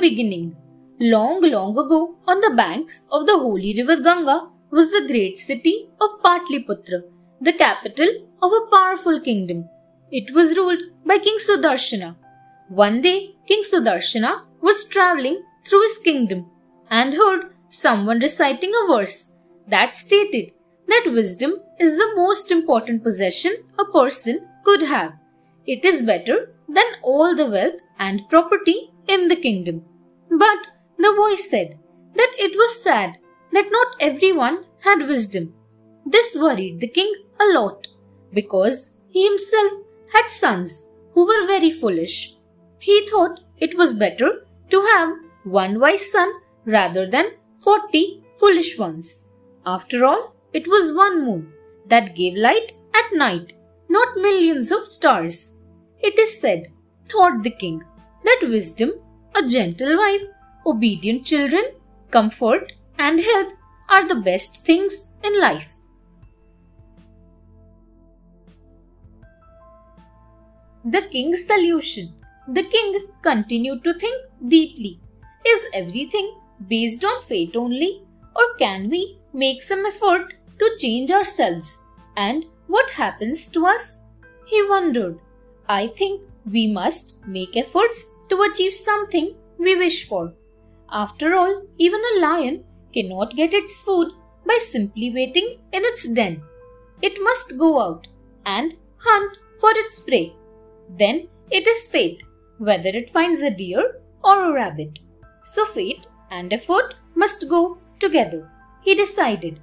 beginning. Long, long ago, on the banks of the holy river Ganga was the great city of Patliputra, the capital of a powerful kingdom. It was ruled by King Sudarshana. One day, King Sudarshana was travelling through his kingdom and heard someone reciting a verse that stated that wisdom is the most important possession a person could have. It is better than all the wealth and property in the kingdom. But the voice said that it was sad that not everyone had wisdom. This worried the king a lot because he himself had sons who were very foolish. He thought it was better to have one wise son rather than 40 foolish ones. After all, it was one moon that gave light at night, not millions of stars. It is said, thought the king, that wisdom, a gentle wife, obedient children, comfort and health are the best things in life. The king's solution. The king continued to think deeply. Is everything based on fate only, or can we make some effort to change ourselves? And what happens to us? He wondered. I think we must make efforts to achieve something we wish for. After all, even a lion cannot get its food by simply waiting in its den. It must go out and hunt for its prey. Then it is fate, whether it finds a deer or a rabbit. So fate and effort must go together, he decided.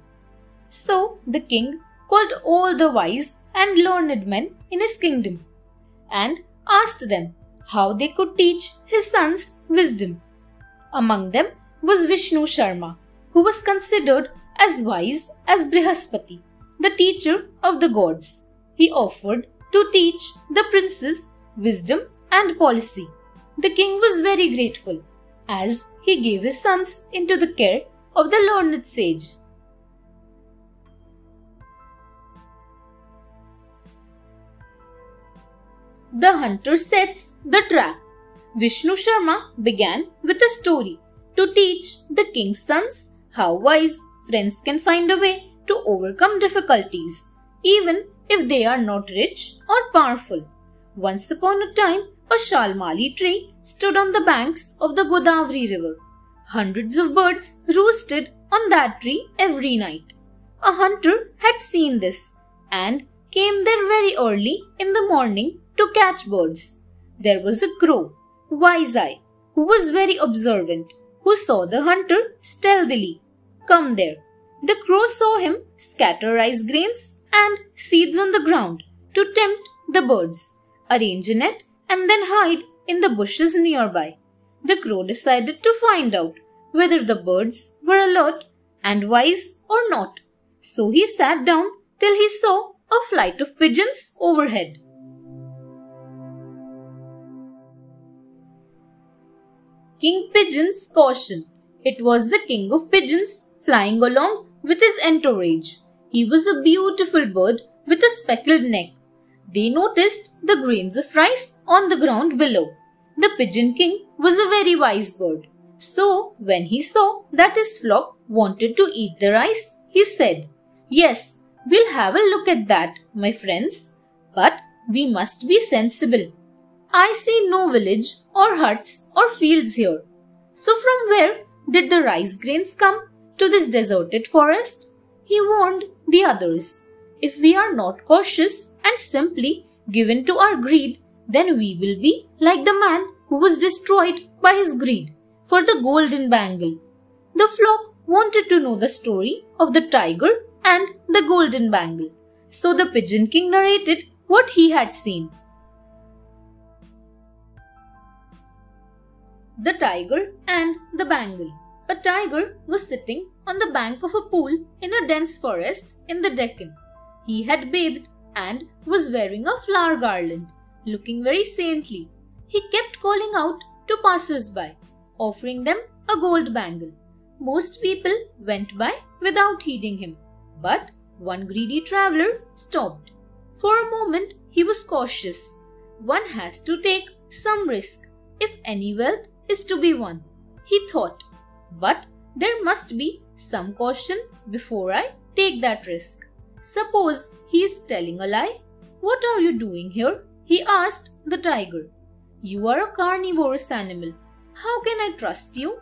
So the king called all the wise and learned men in his kingdom and asked them how they could teach his sons wisdom. Among them was Vishnu Sharma, who was considered as wise as Brihaspati, the teacher of the gods. He offered to teach the princes wisdom and policy. The king was very grateful as he gave his sons into the care of the learned sage. The hunter sets the trap. Vishnu Sharma began with a story to teach the king's sons how wise friends can find a way to overcome difficulties, even if they are not rich or powerful. Once upon a time, a shalmali tree stood on the banks of the Godavari river. Hundreds of birds roosted on that tree every night. A hunter had seen this and came there very early in the morning to catch birds. There was a crow, Wise-Eye, who was very observant, who saw the hunter stealthily come there. The crow saw him scatter rice grains and seeds on the ground to tempt the birds, arrange a net and then hide in the bushes nearby. The crow decided to find out whether the birds were alert and wise or not. So he sat down till he saw a flight of pigeons overhead. King Pigeons Caution. It was the king of pigeons flying along with his entourage. He was a beautiful bird with a speckled neck. They noticed the grains of rice on the ground below. The pigeon king was a very wise bird. So, when he saw that his flock wanted to eat the rice, he said, "Yes, we'll have a look at that, my friends. But we must be sensible. I see no village or huts or fields here. So from where did the rice grains come to this deserted forest?" He warned the others. If we are not cautious and simply given to our greed, then we will be like the man who was destroyed by his greed for the golden bangle. The flock wanted to know the story of the tiger and the golden bangle. So the pigeon king narrated what he had seen. The tiger and the bangle. A tiger was sitting on the bank of a pool in a dense forest in the Deccan. He had bathed and was wearing a flower garland, looking very saintly. He kept calling out to passers-by, offering them a gold bangle. Most people went by without heeding him, but one greedy traveler stopped. For a moment he was cautious. One has to take some risk if any wealth is to be won. he thought. But there must be some caution before I take that risk. Suppose he is telling a lie? What are you doing here? He asked the tiger. You are a carnivorous animal. How can I trust you?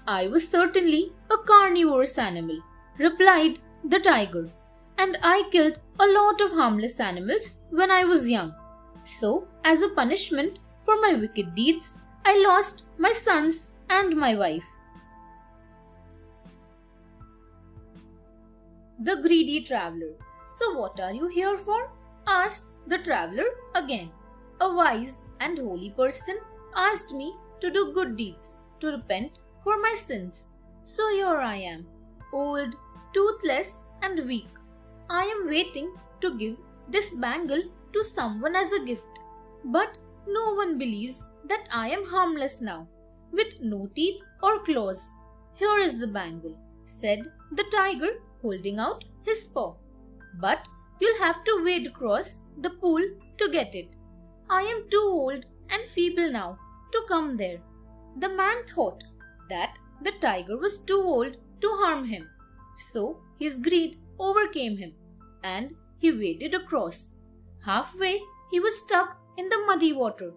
I was certainly a carnivorous animal, replied the tiger, and I killed a lot of harmless animals when I was young. So, as a punishment for my wicked deeds, I lost my sons and my wife. The greedy traveler. So what are you here for? Asked the traveler again. A wise and holy person asked me to do good deeds, to repent for my sins. So here I am, old, toothless and weak. I am waiting to give this bangle to someone as a gift. But no one believes that I am harmless now, with no teeth or claws. Here is the bangle, said the tiger, holding out his paw. But you'll have to wade across the pool to get it. I am too old and feeble now to come there. The man thought that the tiger was too old to harm him. So his greed overcame him and he waded across. Halfway, he was stuck in the muddy water.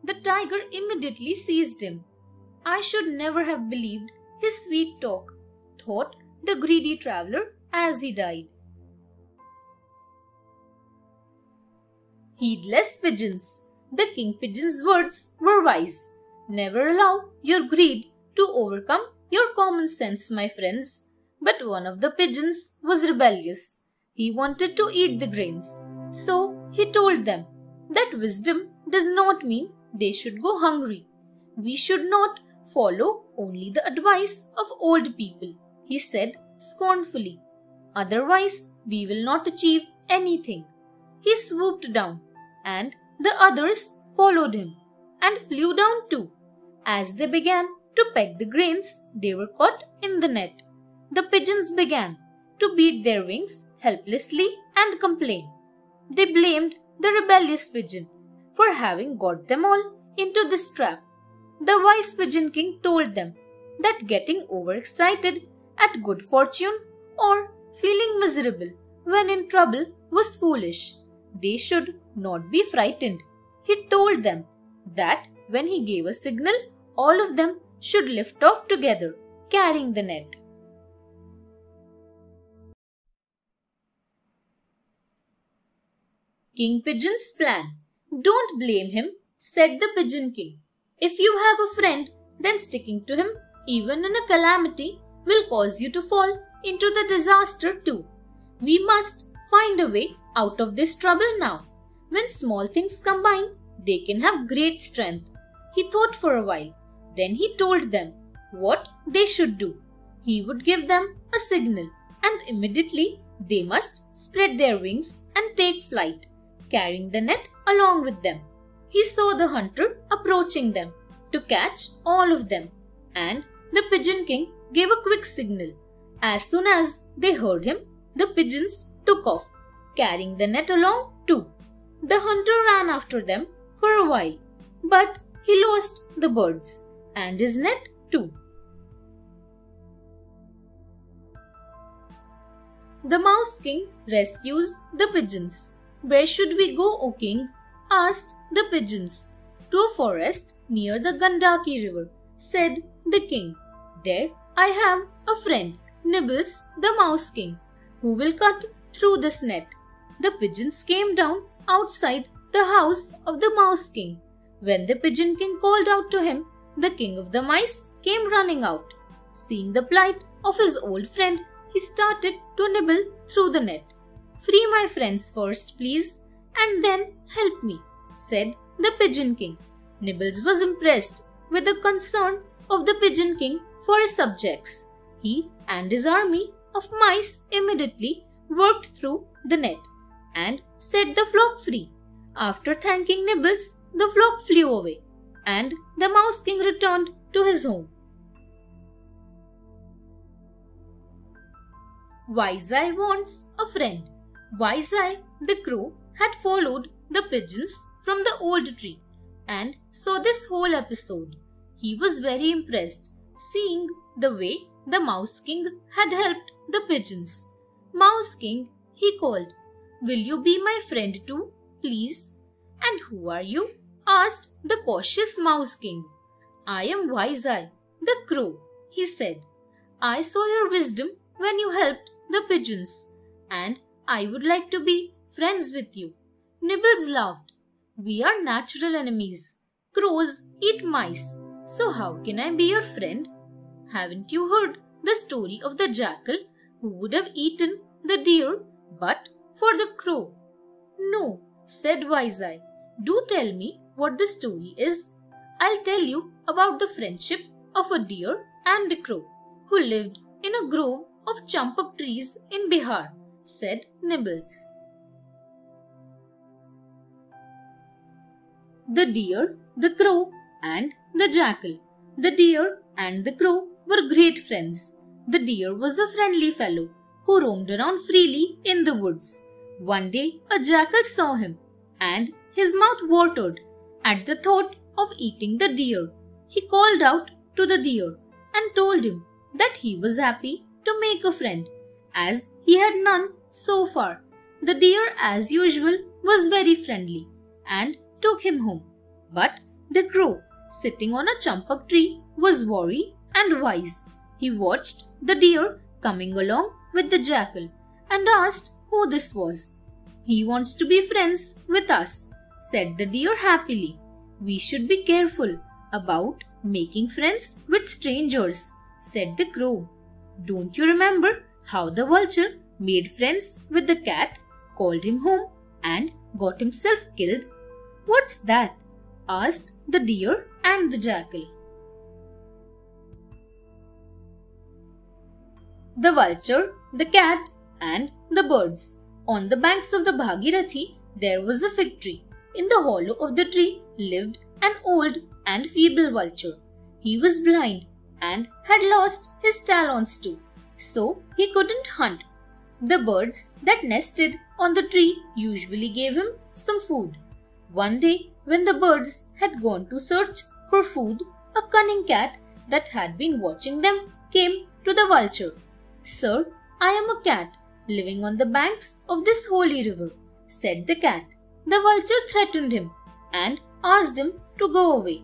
The tiger immediately seized him. I should never have believed his sweet talk, thought the greedy traveler as he died. Heedless pigeons. The king pigeon's words were wise. Never allow your greed to overcome your common sense, my friends. But one of the pigeons was rebellious. He wanted to eat the grains. So he told them that wisdom does not mean they should go hungry. We should not follow only the advice of old people, he said scornfully. Otherwise, we will not achieve anything. He swooped down, and the others followed him and flew down too. As they began to peck the grains, they were caught in the net. The pigeons began to beat their wings helplessly and complain. They blamed the rebellious pigeon for having got them all into this trap. The wise pigeon king told them that getting overexcited at good fortune or feeling miserable when in trouble was foolish. They should not be frightened. He told them that when he gave a signal, all of them should lift off together, carrying the net. King Pigeon's plan. Don't blame him, said the Pigeon King. If you have a friend, then sticking to him, even in a calamity, will cause you to fall into the disaster too. We must find a way out of this trouble now. When small things combine, they can have great strength. He thought for a while. Then he told them what they should do. He would give them a signal, and immediately they must spread their wings and take flight, carrying the net along with them. He saw the hunter approaching them to catch all of them, and the Pigeon King gave a quick signal. As soon as they heard him, the pigeons took off, carrying the net along too. The hunter ran after them for a while, but he lost the birds and his net too. The Mouse King rescues the pigeons. Where should we go, O king? Asked the pigeons. To a forest near the Gandaki river, said the king. There I have a friend, Nibbles the Mouse King, who will cut through this net. The pigeons came down outside the house of the Mouse King. When the Pigeon King called out to him, the king of the mice came running out. Seeing the plight of his old friend, he started to nibble through the net. Free my friends first, please, and then help me, said the Pigeon King. Nibbles was impressed with the concern of the Pigeon King for his subjects. He and his army of mice immediately worked through the net and set the flock free. After thanking Nibbles, the flock flew away, and the Mouse King returned to his home. Wyly wants a friend. Wyly the crow had followed the pigeons from the old tree and saw this whole episode. He was very impressed seeing the way the Mouse King had helped the pigeons. "Mouse King," he called, "will you be my friend too, please?" "And who are you?" asked the cautious Mouse King. "I am Wyly, the crow," he said. "I saw your wisdom when you helped the pigeons, and I would like to be friends with you." Nibbles laughed. "We are natural enemies. Crows eat mice, so how can I be your friend? Haven't you heard the story of the jackal who would have eaten the deer but for the crow?" "No," said Wyly. "Do tell me what the story is." "I'll tell you about the friendship of a deer and a crow who lived in a grove of champak trees in Bihar," said Nibbles. The deer, the crow, and the jackal. The deer and the crow were great friends. The deer was a friendly fellow who roamed around freely in the woods. One day a jackal saw him, and his mouth watered at the thought of eating the deer. He called out to the deer and told him that he was happy to make a friend, as he had none so far. The deer, as usual, was very friendly and took him home. But the crow, sitting on a champak tree, was wary and wise. He watched the deer coming along with the jackal and asked who this was. "He wants to be friends with us," said the deer happily. "We should be careful about making friends with strangers," said the crow. "Don't you remember how the vulture made friends with the cat, called him home, and got himself killed?" "What's that?" asked the deer and the jackal. The vulture, the cat, and the birds. On the banks of the Bhagirathi, there was a fig tree. In the hollow of the tree lived an old and feeble vulture. He was blind and had lost his talons too, so he couldn't hunt. The birds that nested on the tree usually gave him some food. One day, when the birds had gone to search for food, a cunning cat that had been watching them came to the vulture. "Sir, I am a cat living on the banks of this holy river," said the cat. The vulture threatened him and asked him to go away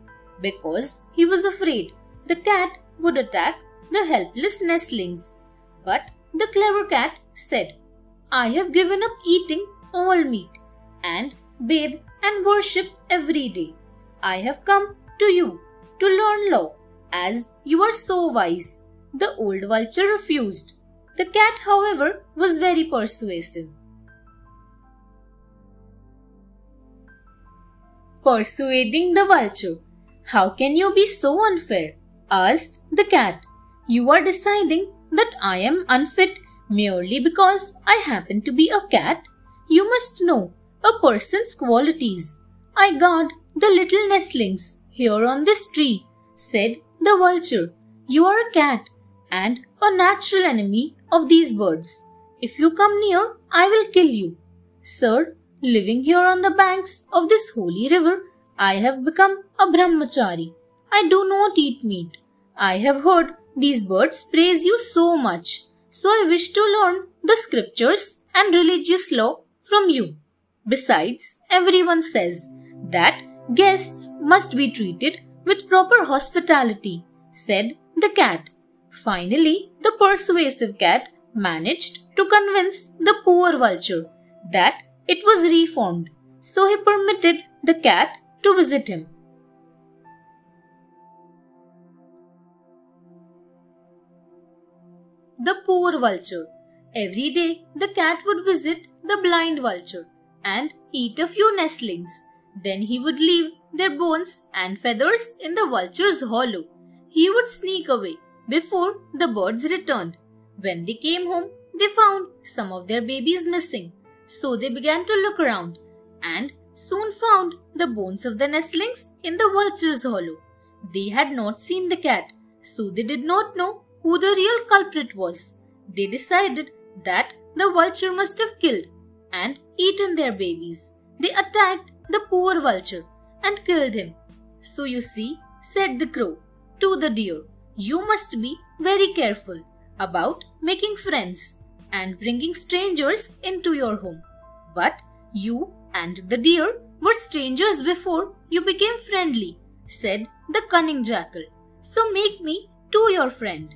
because he was afraid the cat would attack the helpless nestlings. But the clever cat said, "I have given up eating all meat and bathe and worship every day. I have come to you to learn law, as you are so wise." The old vulture refused. The cat, however, was very persuasive. Persuading the vulture. "How can you be so unfair?" asked the cat. "You are deciding that I am unfit merely because I happen to be a cat? You must know a person's qualities. I guard the little nestlings here on this tree," said the vulture. "You are a cat and a natural enemy of these birds. If you come near, I will kill you. Sir, living here on the banks of this holy river, I have become a brahmachari. I do not eat meat. I have heard these birds praise you so much, so I wish to learn the scriptures and religious law from you. Besides, everyone says that guests must be treated with proper hospitality," said the cat. Finally, the persuasive cat managed to convince the poor vulture that it was reformed, so he permitted the cat to visit him. The poor vulture. Every day, the cat would visit the blind vulture and eat a few nestlings. Then he would leave their bones and feathers in the vulture's hollow. He would sneak away before the birds returned. When they came home, they found some of their babies missing. So they began to look around and soon found the bones of the nestlings in the vulture's hollow. They had not seen the cat, so they did not know who the real culprit was. They decided that the vulture must have killed and eaten their babies. They attacked the poor vulture and killed him. "So you see," said the crow to the deer, You must be very careful about making friends and bringing strangers into your home. But you and the deer were strangers before you became friendly, said the cunning jackal. So make me too your friend.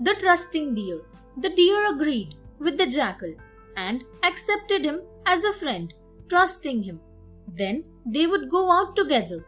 The trusting deer. The deer agreed with the jackal and accepted him as a friend, trusting him. Then they would go out together.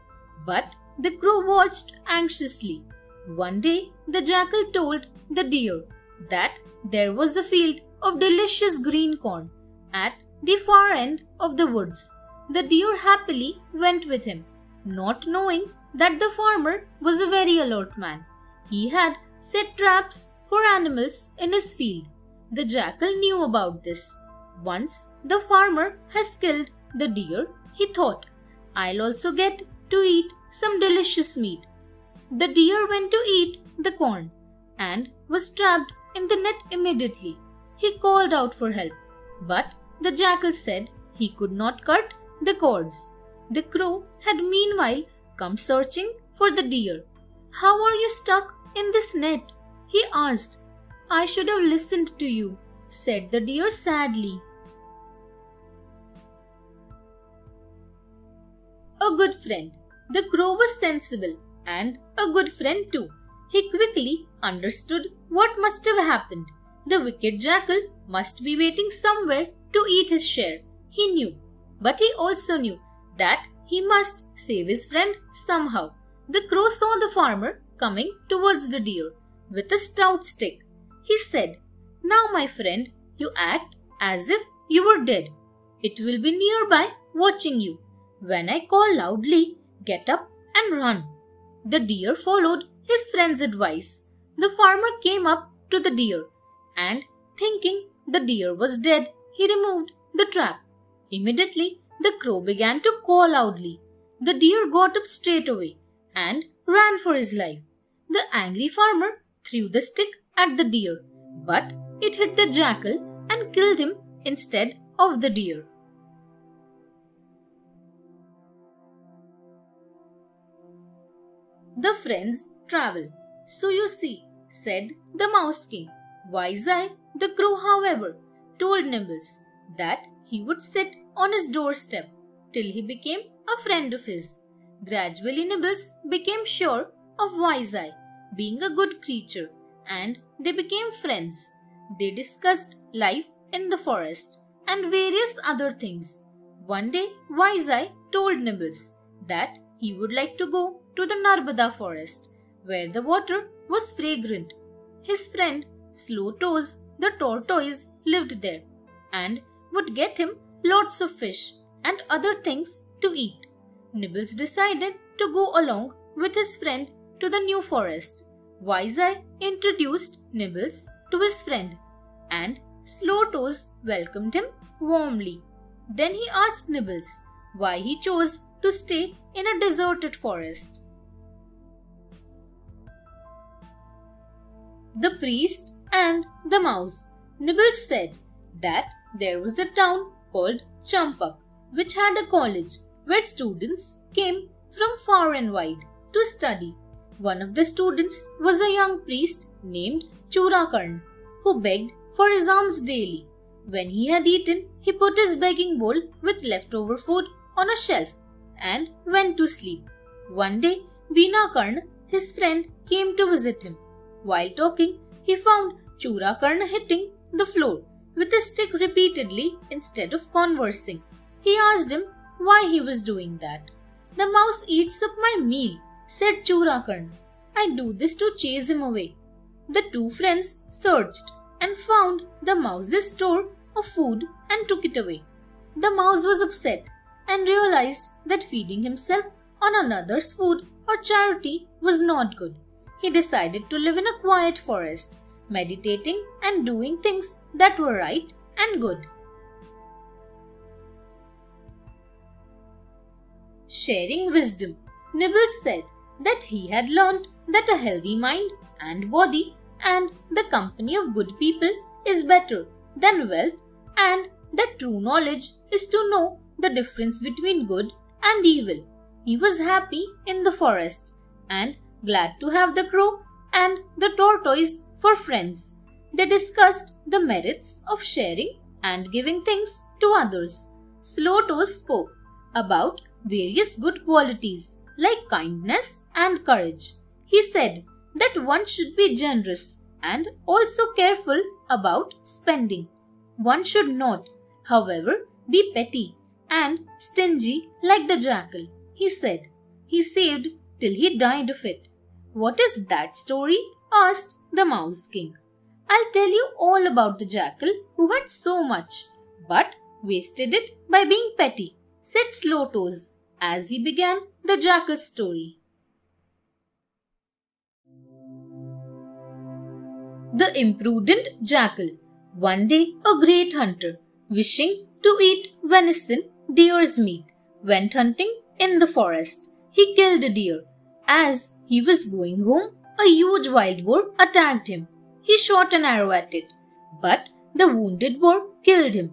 But the crow watched anxiously. One day the jackal told the deer that there was a field of delicious green corn at the far end of the woods. The deer happily went with him, not knowing that the farmer was a very alert man. He had set traps for animals in his field. The jackal knew about this. Once the farmer has killed the deer, he thought, I'll also get to eat some delicious meat. The deer went to eat the corn and was trapped in the net immediately. He called out for help, but the jackal said he could not cut the cords. The crow had meanwhile come searching for the deer. How are you stuck in this net? He asked. I should have listened to you, said the deer sadly. A good friend. The crow was sensible and a good friend too. He quickly understood what must have happened. The wicked jackal must be waiting somewhere to eat his share. He knew. But he also knew that he must save his friend somehow. The crow saw the farmer coming towards the deer with a stout stick. He said, Now, my friend, you act as if you were dead. It will be nearby watching you. When I call loudly, get up and run. The deer followed his friend's advice. The farmer came up to the deer and, thinking the deer was dead, he removed the trap. Immediately, the crow began to call loudly. The deer got up straight away and ran for his life. The angry farmer threw the stick at the deer, but it hit the jackal and killed him instead of the deer. The friends travel. So you see, said the Mouse King. Wise-Eye, the crow, however, told Nibbles that he would sit on his doorstep till he became a friend of his. Gradually Nibbles became sure of Wise-Eye being a good creature, and they became friends. They discussed life in the forest and various other things. One day Wise-Eye told Nibbles that he would like to go to the Narmada forest, where the water was fragrant. His friend Slow Toes, the tortoise, lived there and would get him lots of fish and other things to eat. Nibbles decided to go along with his friend to the new forest. Wise-Eye introduced Nibbles to his friend, and Slow Toes welcomed him warmly. Then he asked Nibbles why he chose to stay in a deserted forest. The priest and the mouse. Nibbles said that there was a town called Champak, which had a college where students came from far and wide to study. One of the students was a young priest named Churakarn, who begged for his alms daily. When he had eaten, he put his begging bowl with leftover food on a shelf and went to sleep. One day, Vinakarn, his friend, came to visit him. While talking, he found Churakarn hitting the floor with a stick repeatedly instead of conversing. He asked him why he was doing that. The mouse eats up my meal, said Churakarn. I do this to chase him away. The two friends searched and found the mouse's store of food and took it away. The mouse was upset and realized that feeding himself on another's food or charity was not good. He decided to live in a quiet forest, meditating and doing things that were right and good. Sharing wisdom. Nibbles said that he had learnt that a healthy mind and body and the company of good people is better than wealth, and that true knowledge is to know the difference between good and evil. He was happy in the forest and glad to have the crow and the tortoise for friends. They discussed the merits of sharing and giving things to others. Tortoise spoke about various good qualities like kindness and courage. He said that one should be generous and also careful about spending. One should not, however, be petty and stingy like the jackal. He said he saved till he died of it. What is that story? Asked the Mouse King. I'll tell you all about the jackal who had so much, but wasted it by being petty, said Tortoise as he began the jackal's story. The imprudent jackal. One day a great hunter, wishing to eat venison, deer's meat, went hunting in the forest. He killed a deer. As he was going home, a huge wild boar attacked him. He shot an arrow at it, but the wounded boar killed him.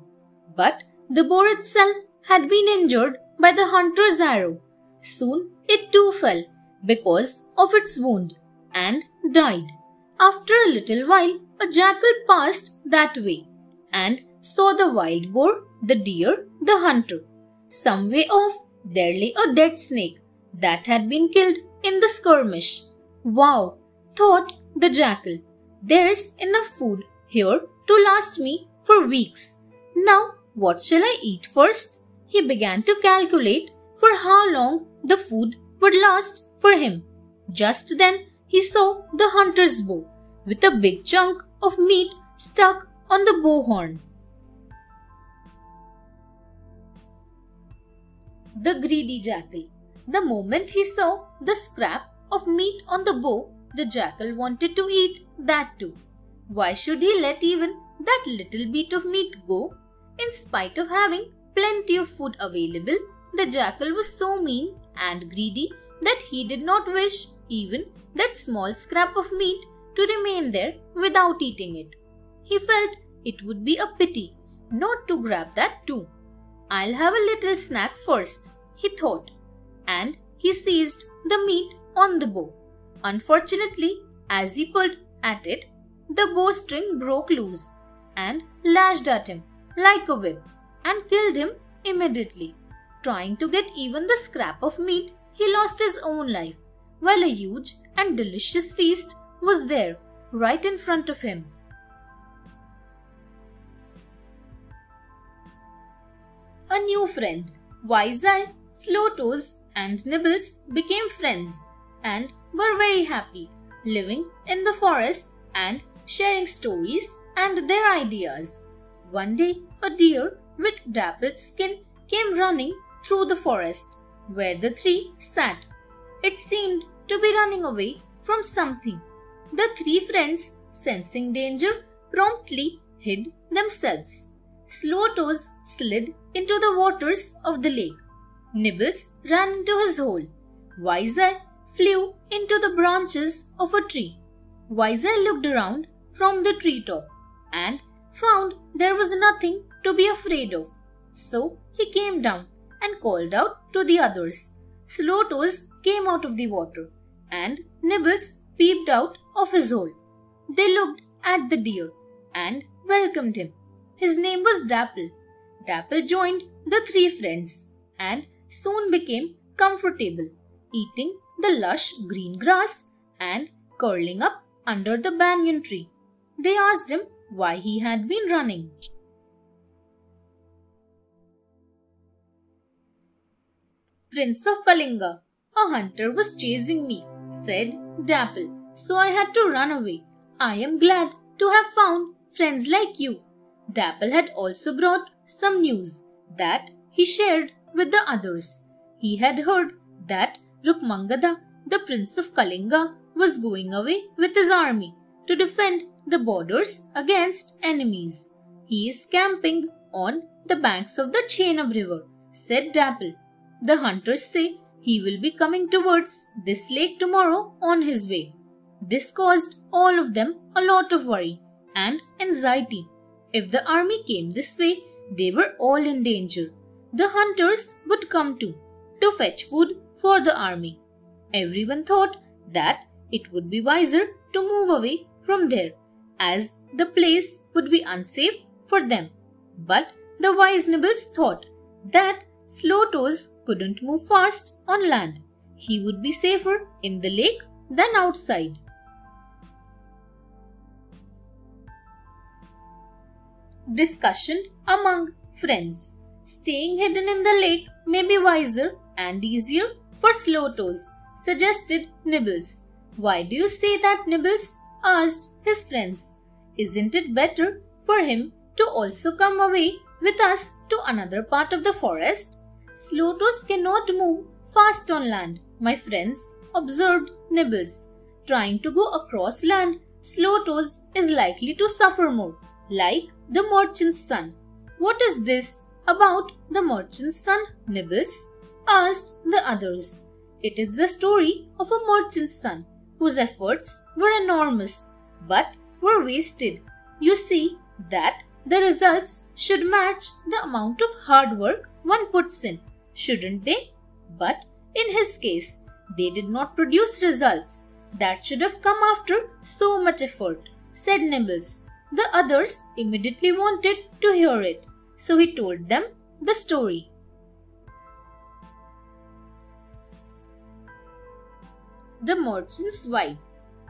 But the boar itself had been injured by the hunter's arrow. Soon it too fell because of its wound and died. After a little while, a jackal passed that way and saw the wild boar, the deer, the hunter. Some way off, there lay a dead snake that had been killed in the skirmish. Wow, thought the jackal. There's enough food here to last me for weeks. Now, what shall I eat first? He began to calculate for how long the food would last for him. Just then, he saw the hunter's bow with a big chunk of meat stuck on the bow horn. The greedy jackal. The moment he saw the scrap of meat on the bow, the jackal wanted to eat that too. Why should he let even that little bit of meat go? In spite of having plenty of food available, the jackal was so mean and greedy that he did not wish even that small scrap of meat to remain there without eating it. He felt it would be a pity not to grab that too. I'll have a little snack first, he thought, and he seized the meat on the bow. Unfortunately, as he pulled at it, the bowstring broke loose and lashed at him like a whip and killed him immediately. Trying to get even the scrap of meat, he lost his own life, while a huge and delicious feast was there right in front of him. A new friend. Wyly, Tortoise and Nibbles became friends and were very happy, living in the forest and sharing stories and their ideas. One day, a deer with dappled skin came running through the forest where the three sat. It seemed to be running away from something. The three friends, sensing danger, promptly hid themselves. Tortoise slid into the waters of the lake. Nibbles ran into his hole. Wyly flew into the branches of a tree. Wyly looked around from the treetop and found there was nothing to be afraid of. So he came down and called out to the others. Tortoise came out of the water and Nibbles peeped out of his hole. They looked at the deer and welcomed him. His name was Dapple. Dapple joined the three friends and soon became comfortable, eating the lush green grass and curling up under the banyan tree. They asked him why he had been running. Prince of Kalinga. A hunter was chasing me, said Dapple, so I had to run away. I am glad to have found friends like you. Dapple had also brought some news that he shared with the others. He had heard that Rukmangada, the Prince of Kalinga, was going away with his army to defend the borders against enemies. He is camping on the banks of the Chenab river, said Dapple. The hunters say he will be coming towards this lake tomorrow on his way. This caused all of them a lot of worry and anxiety. If the army came this way, they were all in danger. The hunters would come too, to fetch food for the army. Everyone thought that it would be wiser to move away from there, as the place would be unsafe for them. But the wise Nibbles thought that Tortoise couldn't move fast on land. He would be safer in the lake than outside. Discussion among friends. Staying hidden in the lake may be wiser and easier for Tortoise, suggested Nibbles. Why do you say that, Nibbles? Asked his friends. Isn't it better for him to also come away with us to another part of the forest? Tortoise cannot move fast on land, my friends, observed Nibbles. Trying to go across land, Tortoise is likely to suffer more, like the merchant's son. What is this about the merchant's son, Nibbles? Asked the others. It is the story of a merchant's son whose efforts were enormous but were wasted. You see that the results should match the amount of hard work one puts in, shouldn't they? But in his case, they did not produce results that should have come after so much effort, said Nibbles. The others immediately wanted to hear it, so he told them the story. The merchant's wife.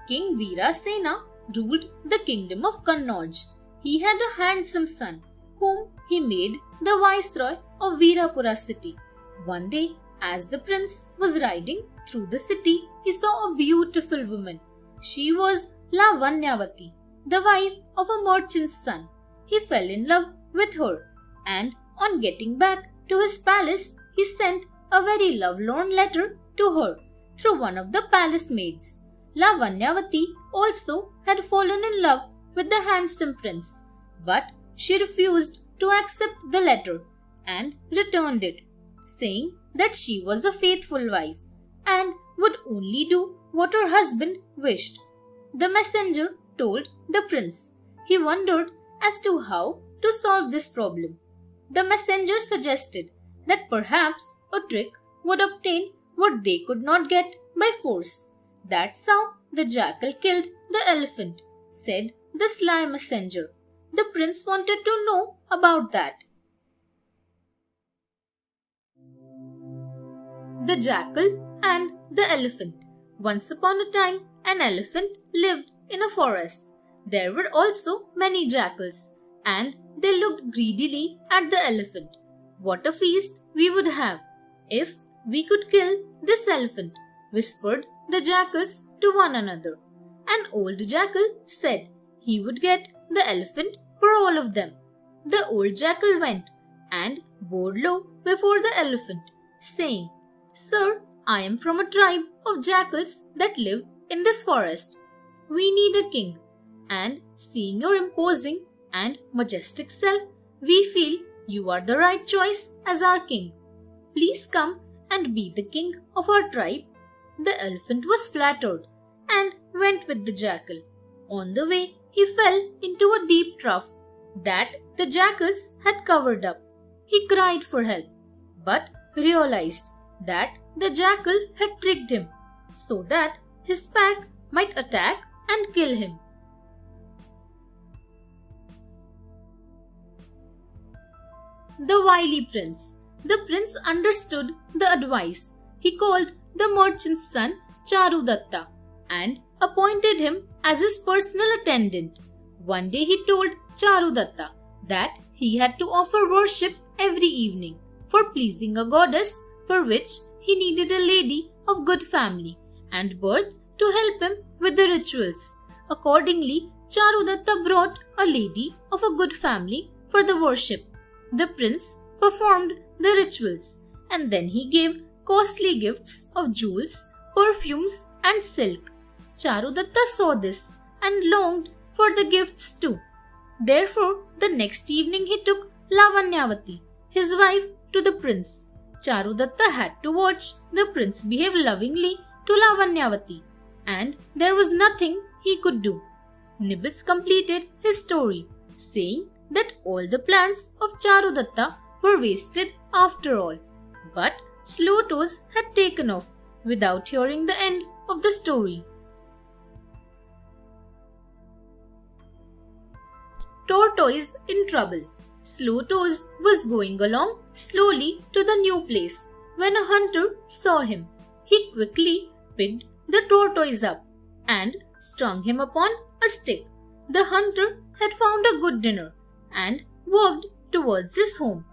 King Veerasena ruled the kingdom of Kannauj. He had a handsome son, whom he made the viceroy of Veerapura city. One day, as the prince was riding through the city, he saw a beautiful woman. She was Lavanyavati, the wife of a merchant's son. He fell in love with her, and on getting back to his palace, he sent a very lovelorn letter to her through one of the palace maids. Lavanyavati also had fallen in love with the handsome prince, but she refused to accept the letter and returned it, saying that she was a faithful wife and would only do what her husband wished. The messenger told the prince. He wondered as to how to solve this problem. The messenger suggested that perhaps a trick would obtain what they could not get by force. That's how the jackal killed the elephant, said the sly messenger. The prince wanted to know about that. The Jackal and the Elephant. Once upon a time, an elephant lived in a forest. There were also many jackals, and they looked greedily at the elephant. What a feast we would have if we could kill this elephant, whispered the jackals to one another. An old jackal said he would get the elephant for all of them. The old jackal went and bowed low before the elephant, saying, "Sir, I am from a tribe of jackals that live in this forest. We need a king, and seeing your imposing and majestic self, we feel you are the right choice as our king. Please come and be the king of our tribe." The elephant was flattered and went with the jackal. On the way, he fell into a deep trough that the jackals had covered up. He cried for help, but realized that the jackal had tricked him so that his pack might attack and kill him. The Wyly Prince. The prince understood the advice. He called the merchant's son Charudatta and appointed him as his personal attendant. One day he told Charudatta that he had to offer worship every evening for pleasing a goddess, for which he needed a lady of good family and birth to help him with the rituals. Accordingly, Charudatta brought a lady of a good family for the worship. The prince performed the rituals, and then he gave costly gifts of jewels, perfumes and silk. Charudatta saw this and longed for the gifts too. Therefore, the next evening he took Lavanyavati, his wife, to the prince. Charudatta had to watch the prince behave lovingly to Lavanyavati, and there was nothing he could do. Nibbles completed his story, saying that all the plans of Charudatta were wasted after all. But Tortoise had taken off without hearing the end of the story. Tortoise in trouble. Tortoise was going along slowly to the new place when a hunter saw him. He quickly picked the tortoise up and strung him upon a stick. The hunter had found a good dinner and walked towards his home.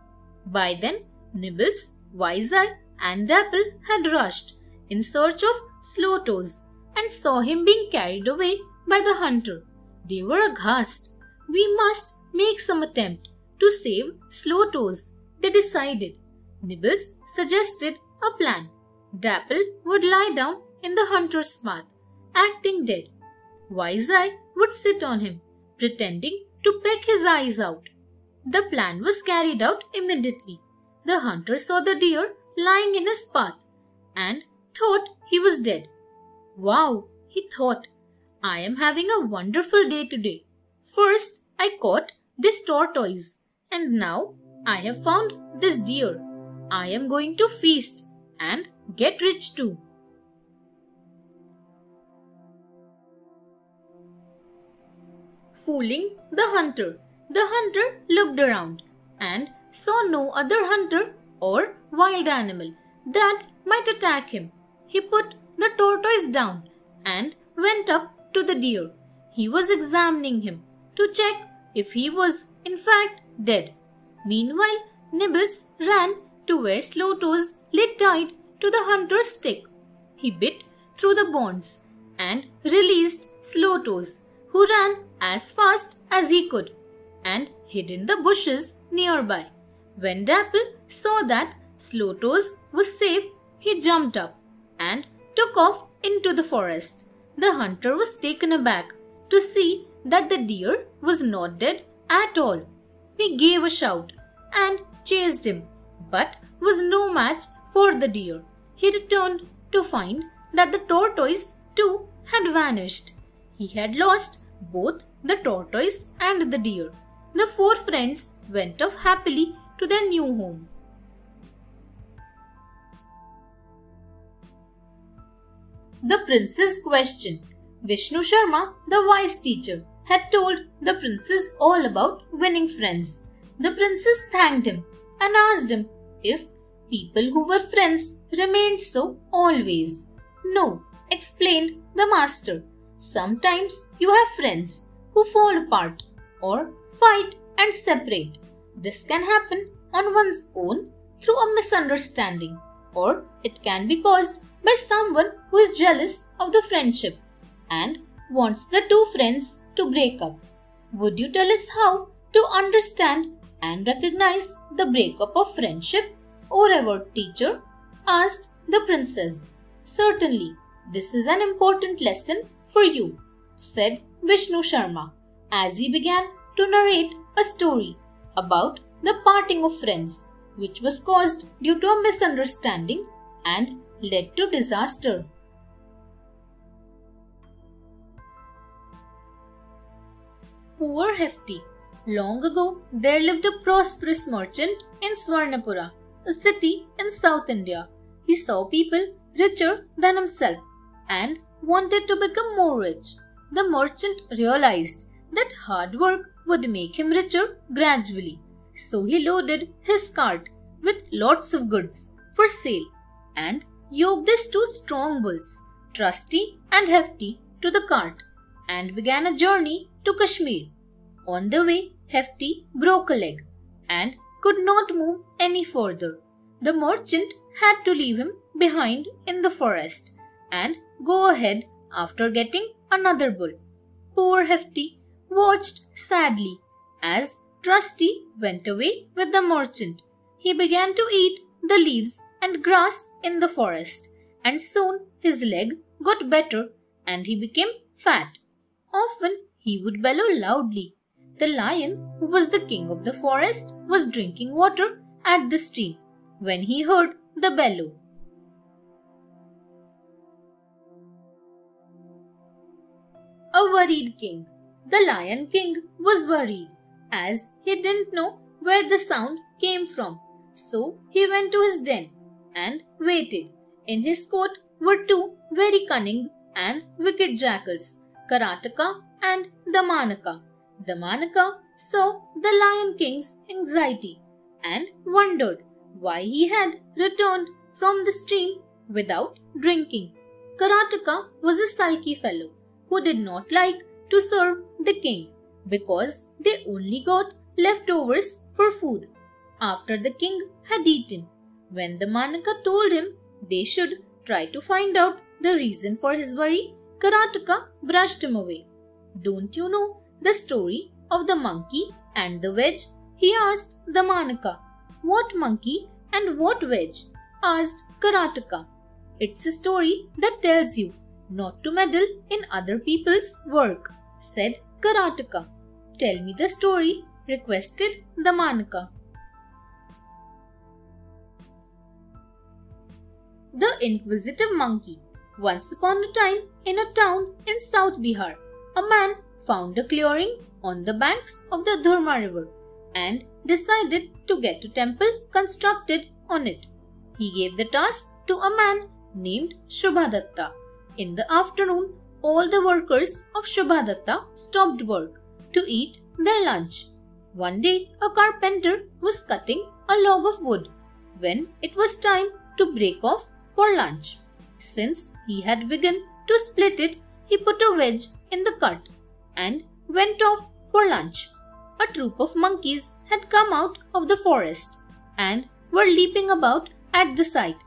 By then, Nibbles, Wyly, and Jackal had rushed in search of Tortoise and saw him being carried away by the hunter. They were aghast. "We must make some attempt to save Tortoise," they decided. Nibbles suggested a plan. Jackal would lie down in the hunter's path, acting dead. Wyly would sit on him, pretending to peck his eyes out. The plan was carried out immediately. The hunter saw the deer lying in his path and thought he was dead. "Wow," he thought, "I am having a wonderful day today. First, I caught this tortoise, and now I have found this deer. I am going to feast and get rich too." Fooling the hunter. The hunter looked around and saw no other hunter or wild animal that might attack him. He put the tortoise down and went up to the deer. He was examining him to check if he was in fact dead. Meanwhile, Nibbles ran to where Tortoise lay tied to the hunter's stick. He bit through the bonds and released Tortoise, who ran as fast as he could and hid in the bushes nearby. When Jackal saw that Tortoise was safe, he jumped up and took off into the forest. The hunter was taken aback to see that the deer was not dead at all. He gave a shout and chased him, but was no match for the deer. He returned to find that the tortoise too had vanished. He had lost both the tortoise and the deer. The four friends went off happily to their new home. The Prince's Question. Vishnu Sharma, the wise teacher, had told the princess all about winning friends. The princess thanked him and asked him if people who were friends remained so always. "No," explained the master. "Sometimes you have friends who fall apart or fight and separate. This can happen on one's own through a misunderstanding, or it can be caused by someone who is jealous of the friendship and wants the two friends to break up. Would you tell us how to understand and recognize the breakup of friendship, O revered teacher?" asked the princess. "Certainly, this is an important lesson for you," said Vishnu Sharma, as he began to narrate a story about the parting of friends, which was caused due to a misunderstanding and led to disaster. Poor Hefty. Long ago, there lived a prosperous merchant in Swarnapura, a city in South India. He saw people richer than himself and wanted to become more rich. The merchant realized that hard work would make him richer gradually. So he loaded his cart with lots of goods for sale and yoked his two strong bulls, Trusty and Hefty, to the cart and began a journey to Kashmir. On the way, Hefty broke a leg and could not move any further. The merchant had to leave him behind in the forest and go ahead after getting another bull. Poor Hefty watched sadly as Trusty went away with the merchant. He began to eat the leaves and grass in the forest, and soon his leg got better and he became fat. Often he would bellow loudly. The lion, who was the king of the forest, was drinking water at the stream when he heard the bellow. A worried king. The Lion King was worried as he didn't know where the sound came from. So he went to his den and waited. In his court were two very cunning and wicked jackals, Karateka and Damanaka. Damanaka saw the Lion King's anxiety and wondered why he had returned from the stream without drinking. Karateka was a sulky fellow who did not like to serve the king because they only got leftovers for food after the king had eaten. When Damanaka told him they should try to find out the reason for his worry, Karateka brushed him away. "Don't you know the story of the monkey and the wedge?" he asked Damanaka. "What monkey and what wedge?" asked Karateka. "It's a story that tells you not to meddle in other people's work," said Karateka. "Tell me the story," requested Damanaka. The Inquisitive Monkey. Once upon a time, in a town in South Bihar, a man found a clearing on the banks of the Dharma river and decided to get a temple constructed on it. He gave the task to a man named Shubhadatta. In the afternoon, all the workers of Shubhadatta stopped work to eat their lunch. One day, a carpenter was cutting a log of wood when it was time to break off for lunch. Since he had begun to split it, he put a wedge in the cut and went off for lunch. A troop of monkeys had come out of the forest and were leaping about at the sight.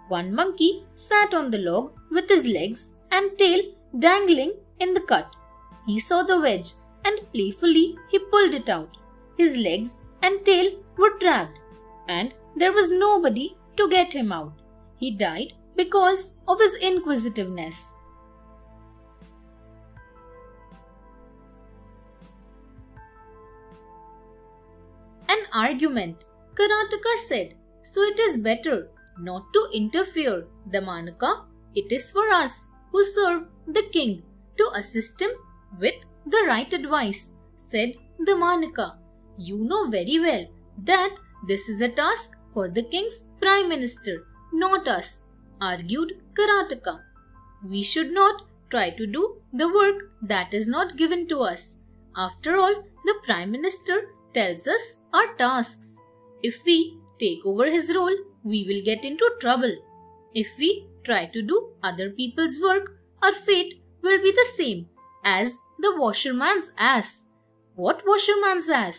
One monkey sat on the log with his legs and tail dangling in the cut. He saw the wedge and playfully he pulled it out. His legs and tail were trapped and there was nobody to get him out. He died because of his inquisitiveness. An argument. Karateka said, "So it is better not to interfere, Damanaka. It is for us who serve the king to assist him with the right advice," said Damanaka. "You know very well that this is a task for the king's prime minister, not us," argued Karateka. "We should not try to do the work that is not given to us. After all, the prime minister tells us our tasks. If we take over his role, we will get into trouble. If we try to do other people's work, our fate will be the same as the washerman's ass." "What washerman's ass?"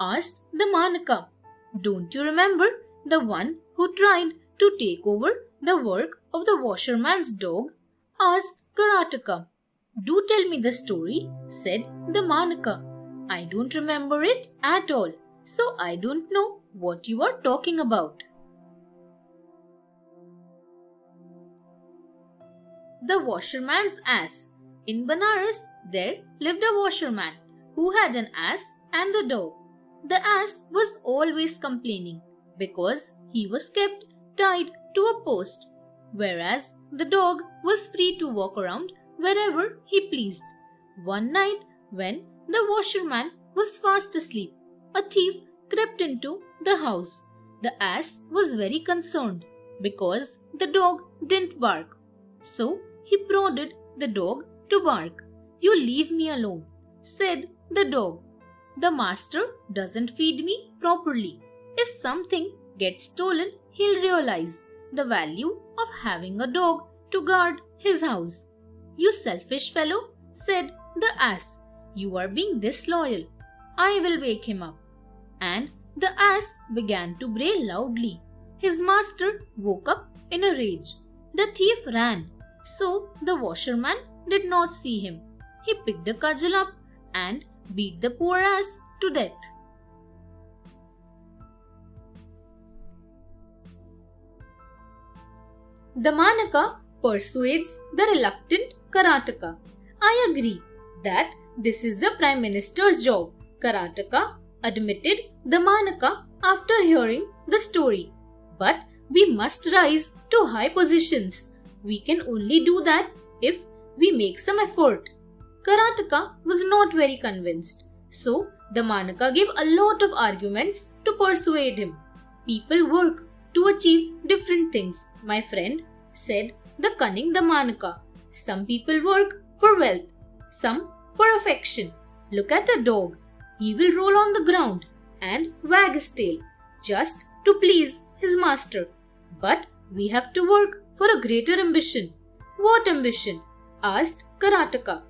asked Damanaka. "Don't you remember the one who tried to take over the work of the washerman's dog?" asked Karateka. "Do tell me the story," said Damanaka. "I don't remember it at all, so I don't know what you are talking about." The Washerman's Ass. In Banaras, there lived a washerman who had an ass and a dog. The ass was always complaining because he was kept tied to a post, whereas the dog was free to walk around wherever he pleased. One night, when the washerman was fast asleep, a thief crept into the house. The ass was very concerned because the dog didn't bark. So he prodded the dog to bark. "You leave me alone," said the dog. "The master doesn't feed me properly. If something gets stolen, he'll realize the value of having a dog to guard his house." "You selfish fellow," said the ass. "You are being disloyal. I will wake him up." And the ass began to bray loudly. His master woke up in a rage. The thief ran, so the washerman did not see him. He picked a cudgel up and beat the poor ass to death. Damanaka persuades the reluctant Karateka. "I agree that this is the Prime Minister's job," Karateka admitted Damanaka after hearing the story. "But we must rise to high positions. We can only do that if we make some effort." Karateka was not very convinced, so Damanaka gave a lot of arguments to persuade him. "People work to achieve different things, my friend, said the cunning Damanaka. Some people work for wealth, some for affection. Look at a dog. He will roll on the ground and wag his tail just to please his master. But we have to work for a greater ambition. What ambition? Asked Karateka.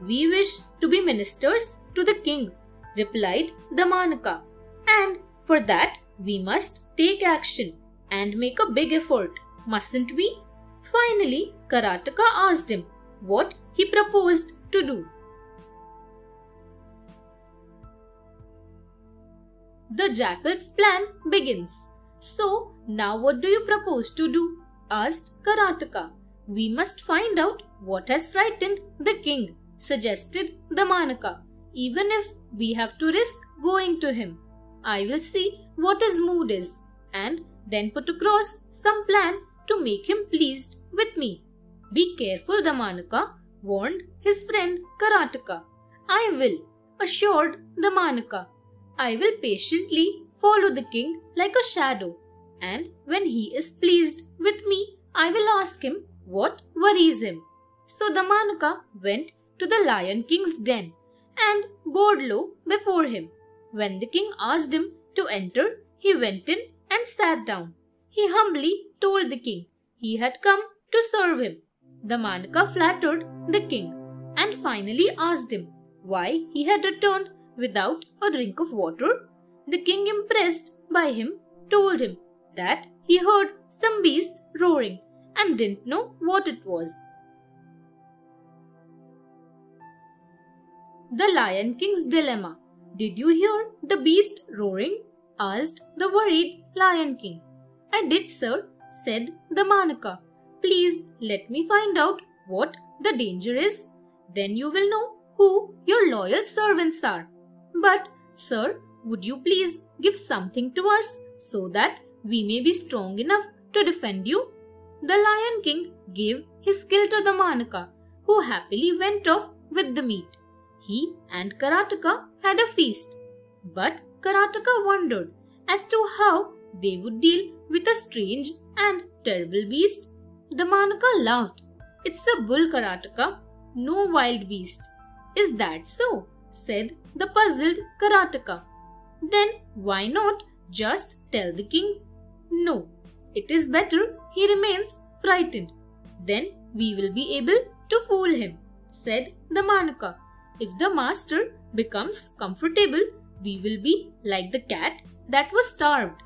We wish to be ministers to the king, replied Damanaka. And for that we must take action and make a big effort, mustn't we? Finally, Karateka asked him what he proposed to do. The Jackal's plan begins. So, now what do you propose to do? Asked Karateka. We must find out what has frightened the king, suggested Damanaka, even if we have to risk going to him. I will see what his mood is and then put across some plan to make him pleased with me. Be careful, Damanaka, warned his friend Karateka. I will, assured Damanaka. I will patiently follow the king like a shadow, and when he is pleased with me, I will ask him what worries him. So Damanaka went to the Lion King's den and bowed low before him. When the king asked him to enter, he went in and sat down. He humbly told the king he had come to serve him. Damanaka flattered the king and finally asked him why he had returned without a drink of water. The king, impressed by him, told him that he heard some beast roaring and didn't know what it was. The Lion King's dilemma. Did you hear the beast roaring? Asked the worried Lion King. I did, sir, said Damanaka. Please let me find out what the danger is. Then you will know who your loyal servants are. But, sir, would you please give something to us so that we may be strong enough to defend you? The Lion King gave his skill to Damanaka, who happily went off with the meat. He and Karateka had a feast. But Karateka wondered as to how they would deal with a strange and terrible beast. Damanaka laughed. It's a bull, Karateka, no wild beast. Is that so? Said the puzzled Karateka. Then why not just tell the king? No, it is better he remains frightened. Then we will be able to fool him, said Damanaka. If the master becomes comfortable, we will be like the cat that was starved.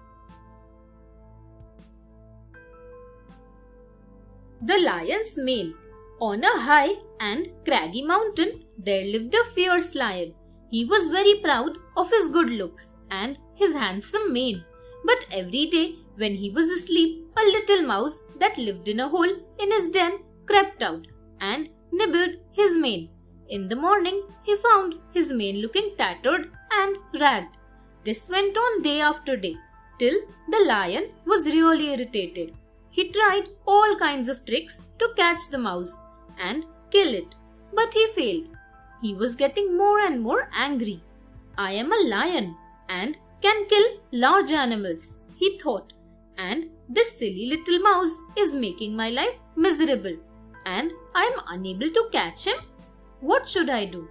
The lion's mane. On a high and craggy mountain, there lived a fierce lion. He was very proud of his good looks and his handsome mane. But every day when he was asleep, a little mouse that lived in a hole in his den crept out and nibbled his mane. In the morning, he found his mane looking tattered and ragged. This went on day after day, till the lion was really irritated. He tried all kinds of tricks to catch the mouse and kill it, but he failed. He was getting more and more angry. I am a lion and can kill large animals, he thought, and this silly little mouse is making my life miserable, and I am unable to catch him. What should I do?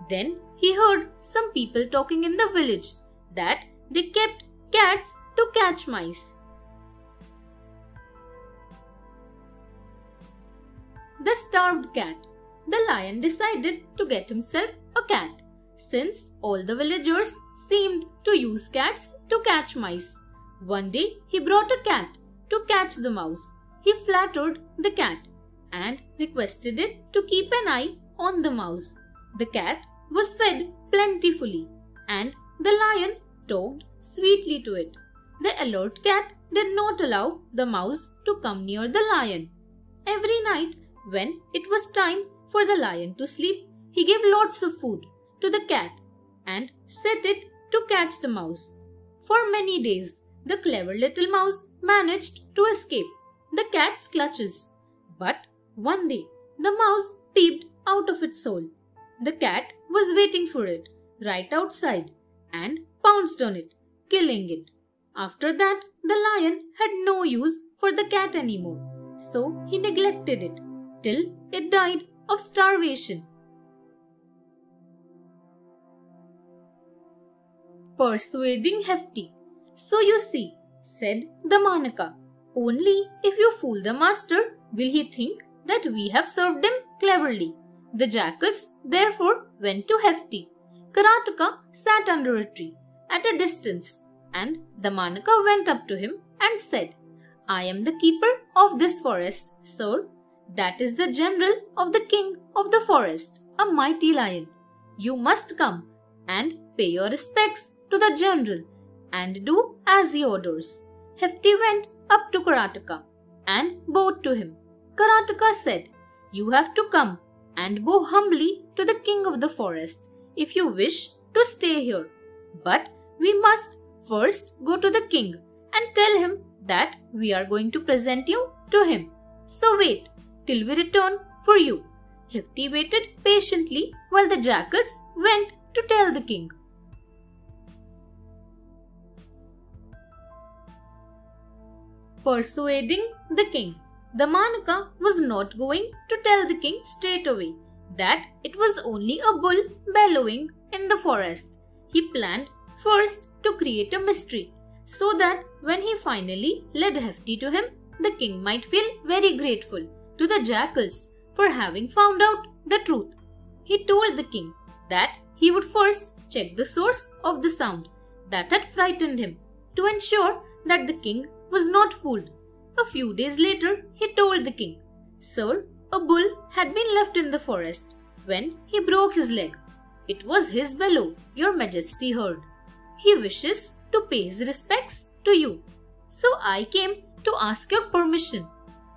Then he heard some people talking in the village that they kept cats to catch mice. The starved cat. The lion decided to get himself a cat, since all the villagers seemed to use cats to catch mice. One day he brought a cat to catch the mouse. He flattered the cat and requested it to keep an eye on the mouse. The cat was fed plentifully and the lion talked sweetly to it. The alert cat did not allow the mouse to come near the lion. Every night when it was time for the lion to sleep, he gave lots of food to the cat and set it to catch the mouse. For many days, the clever little mouse managed to escape the cat's clutches. But one day, the mouse peeped out of its hole. The cat was waiting for it right outside and pounced on it, killing it. After that, the lion had no use for the cat anymore, so he neglected it till it died of starvation. Persuading Hefty. So you see, said the Manaka, only if you fool the master will he think that we have served him cleverly. The jackals therefore went to Hefty. Karateka sat under a tree at a distance, and the Manaka went up to him and said, I am the keeper of this forest, sir. That is the general of the king of the forest, a mighty lion. You must come and pay your respects to the general and do as he orders. Hefty went up to Karateka and bowed to him. Karateka said, You have to come and bow humbly to the king of the forest if you wish to stay here. But we must first go to the king and tell him that we are going to present you to him. So wait till we return for you. Hefty waited patiently while the jackals went to tell the king. Persuading the king. The Manaka was not going to tell the king straight away that it was only a bull bellowing in the forest. He planned first to create a mystery so that when he finally led Hefty to him, the king might feel very grateful to the jackals for having found out the truth. He told the king that he would first check the source of the sound that had frightened him to ensure that the king was not fooled. A few days later, he told the king, Sir, a bull had been left in the forest when he broke his leg. It was his bellow your majesty heard. He wishes to pay his respects to you. So I came to ask your permission.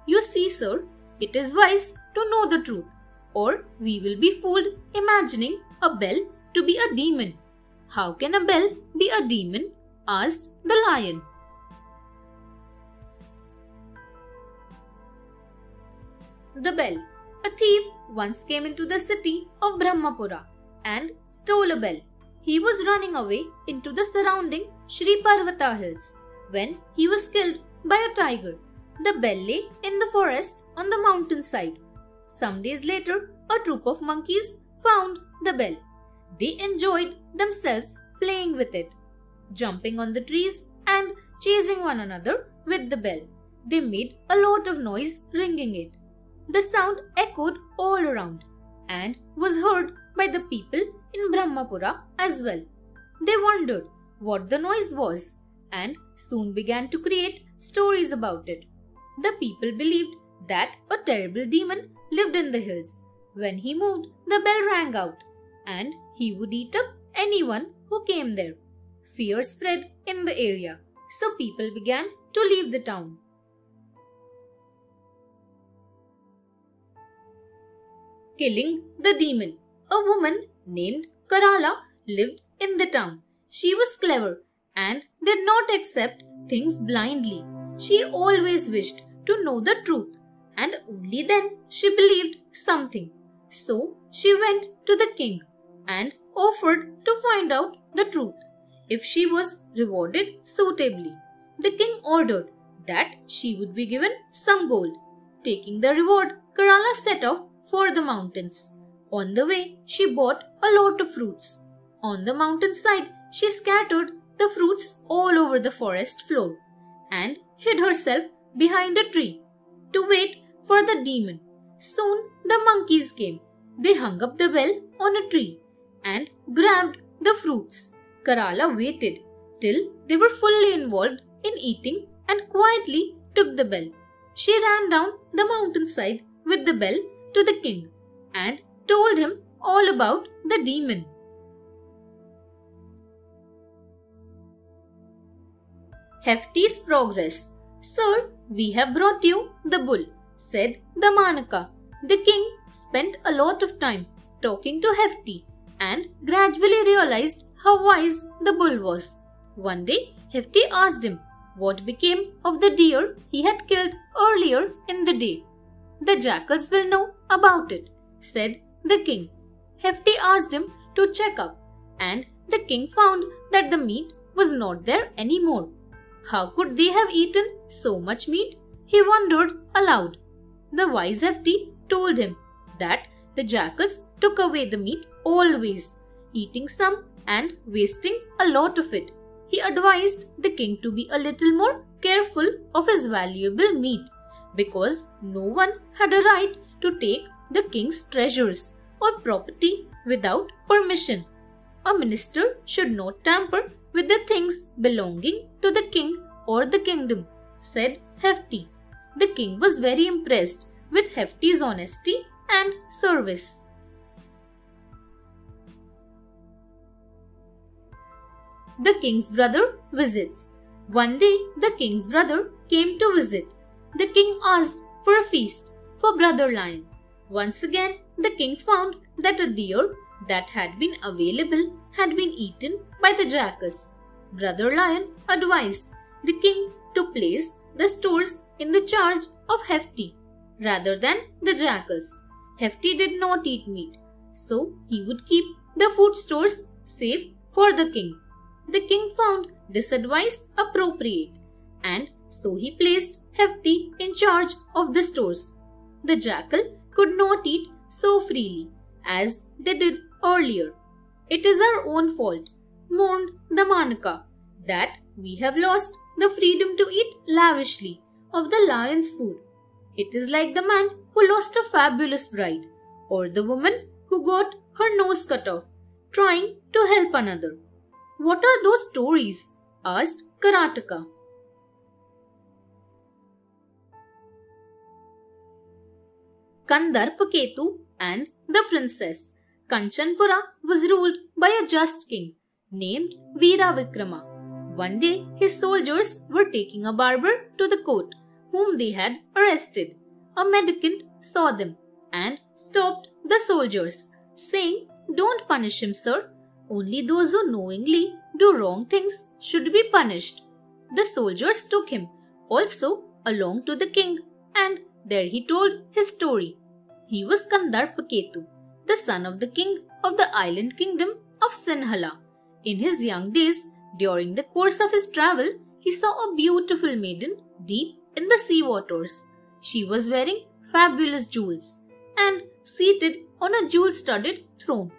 You see, sir, it is wise to know the truth, or we will be fooled imagining a bell to be a demon. How can a bell be a demon? Asked the lion. The bell. A thief once came into the city of Brahmapura and stole a bell. He was running away into the surrounding Shri Parvata hills when he was killed by a tiger. The bell lay in the forest on the mountainside. Some days later, a troop of monkeys found the bell. They enjoyed themselves playing with it, jumping on the trees and chasing one another with the bell. They made a lot of noise ringing it. The sound echoed all around and was heard by the people in Brahmapura as well. They wondered what the noise was and soon began to create stories about it. The people believed that a terrible demon lived in the hills. When he moved, the bell rang out and he would eat up anyone who came there. Fear spread in the area, so people began to leave the town. Killing the demon. A woman named Karala lived in the town. She was clever and did not accept things blindly. She always wished to know the truth, and only then she believed something. So she went to the king and offered to find out the truth if she was rewarded suitably. The king ordered that she would be given some gold. Taking the reward, Karala set off for the mountains. On the way, she bought a lot of fruits. On the mountainside, she scattered the fruits all over the forest floor and hid herself behind a tree to wait for the demon. Soon the monkeys came. They hung up the bell on a tree and grabbed the fruits. Karala waited till they were fully involved in eating and quietly took the bell. She ran down the mountainside with the bell to the king and told him all about the demon. Hefty's progress. Sir, we have brought you the bull, said the Manaka. The king spent a lot of time talking to Hefty and gradually realized how wise the bull was. One day, Hefty asked him what became of the deer he had killed earlier in the day. The jackals will know about it, said the king. Hefty asked him to check up, and the king found that the meat was not there anymore. How could they have eaten so much meat? He wondered aloud. The wise Hefty told him that the jackals took away the meat always, eating some and wasting a lot of it. He advised the king to be a little more careful of his valuable meat, because no one had a right to take the king's treasures or property without permission. A minister should not tamper with the things belonging to the king or the kingdom, said Hefty. The king was very impressed with Hefty's honesty and service. The king's brother visits. One day, the king's brother came to visit. The king asked for a feast for Brother Lion. Once again, the king found that a deer that had been available had been eaten by the jackals. Brother Lion advised the king to place the stores in the charge of Hefty rather than the jackals. Hefty did not eat meat, so he would keep the food stores safe for the king. The king found this advice appropriate, and so he placed Hefty in charge of the stores. The jackal could not eat so freely as they did earlier. It is our own fault, mourned the Manaka, that we have lost the freedom to eat lavishly of the lion's food. It is like the man who lost a fabulous bride, or the woman who got her nose cut off, trying to help another. What are those stories? Asked Karateka. Kandarpaketu and the princess. Kanchanpura was ruled by a just king named Veeravikrama. One day, his soldiers were taking a barber to the court whom they had arrested. A mendicant saw them and stopped the soldiers, saying, "Don't punish him, sir. Only those who knowingly do wrong things should be punished." The soldiers took him also along to the king, and there he told his story. He was Kandarpaketu, the son of the king of the island kingdom of Sinhala. In his young days, during the course of his travel, he saw a beautiful maiden deep in the sea waters. She was wearing fabulous jewels and seated on a jewel-studded throne.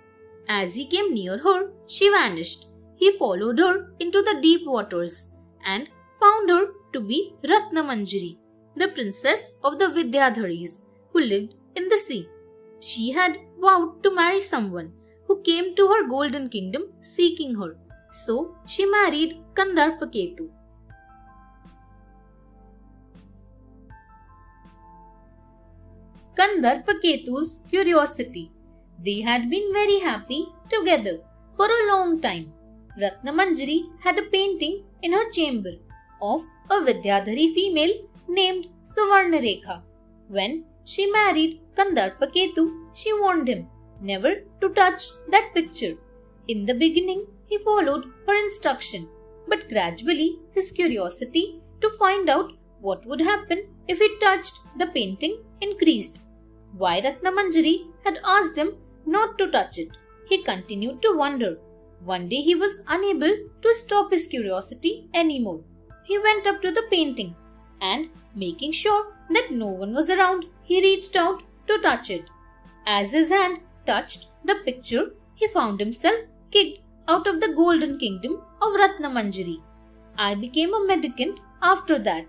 As he came near her, she vanished. He followed her into the deep waters and found her to be Ratnamanjari, the princess of the Vidyadharis who lived in the sea. She had vowed to marry someone who came to her golden kingdom seeking her. So she married Kandarpaketu. Kandarpaketu's curiosity. They had been very happy together for a long time. Ratnamanjari had a painting in her chamber of a Vidyadhari female named Suvarnarekha. When she married Kandarpaketu, she warned him never to touch that picture. In the beginning, he followed her instruction, but gradually his curiosity to find out what would happen if he touched the painting increased. Why Ratnamanjari had asked him not to touch it, he continued to wonder. One day he was unable to stop his curiosity anymore. He went up to the painting and, making sure that no one was around, he reached out to touch it. As his hand touched the picture, he found himself kicked out of the golden kingdom of Ratnamanjari. I became a mendicant after that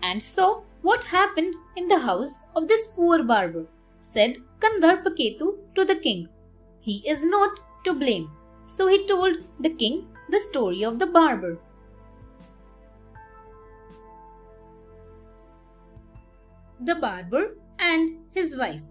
and saw what happened in the house of this poor barber, said Kandarpaketu to the king. He is not to blame. So he told the king the story of the barber. The barber and his wife.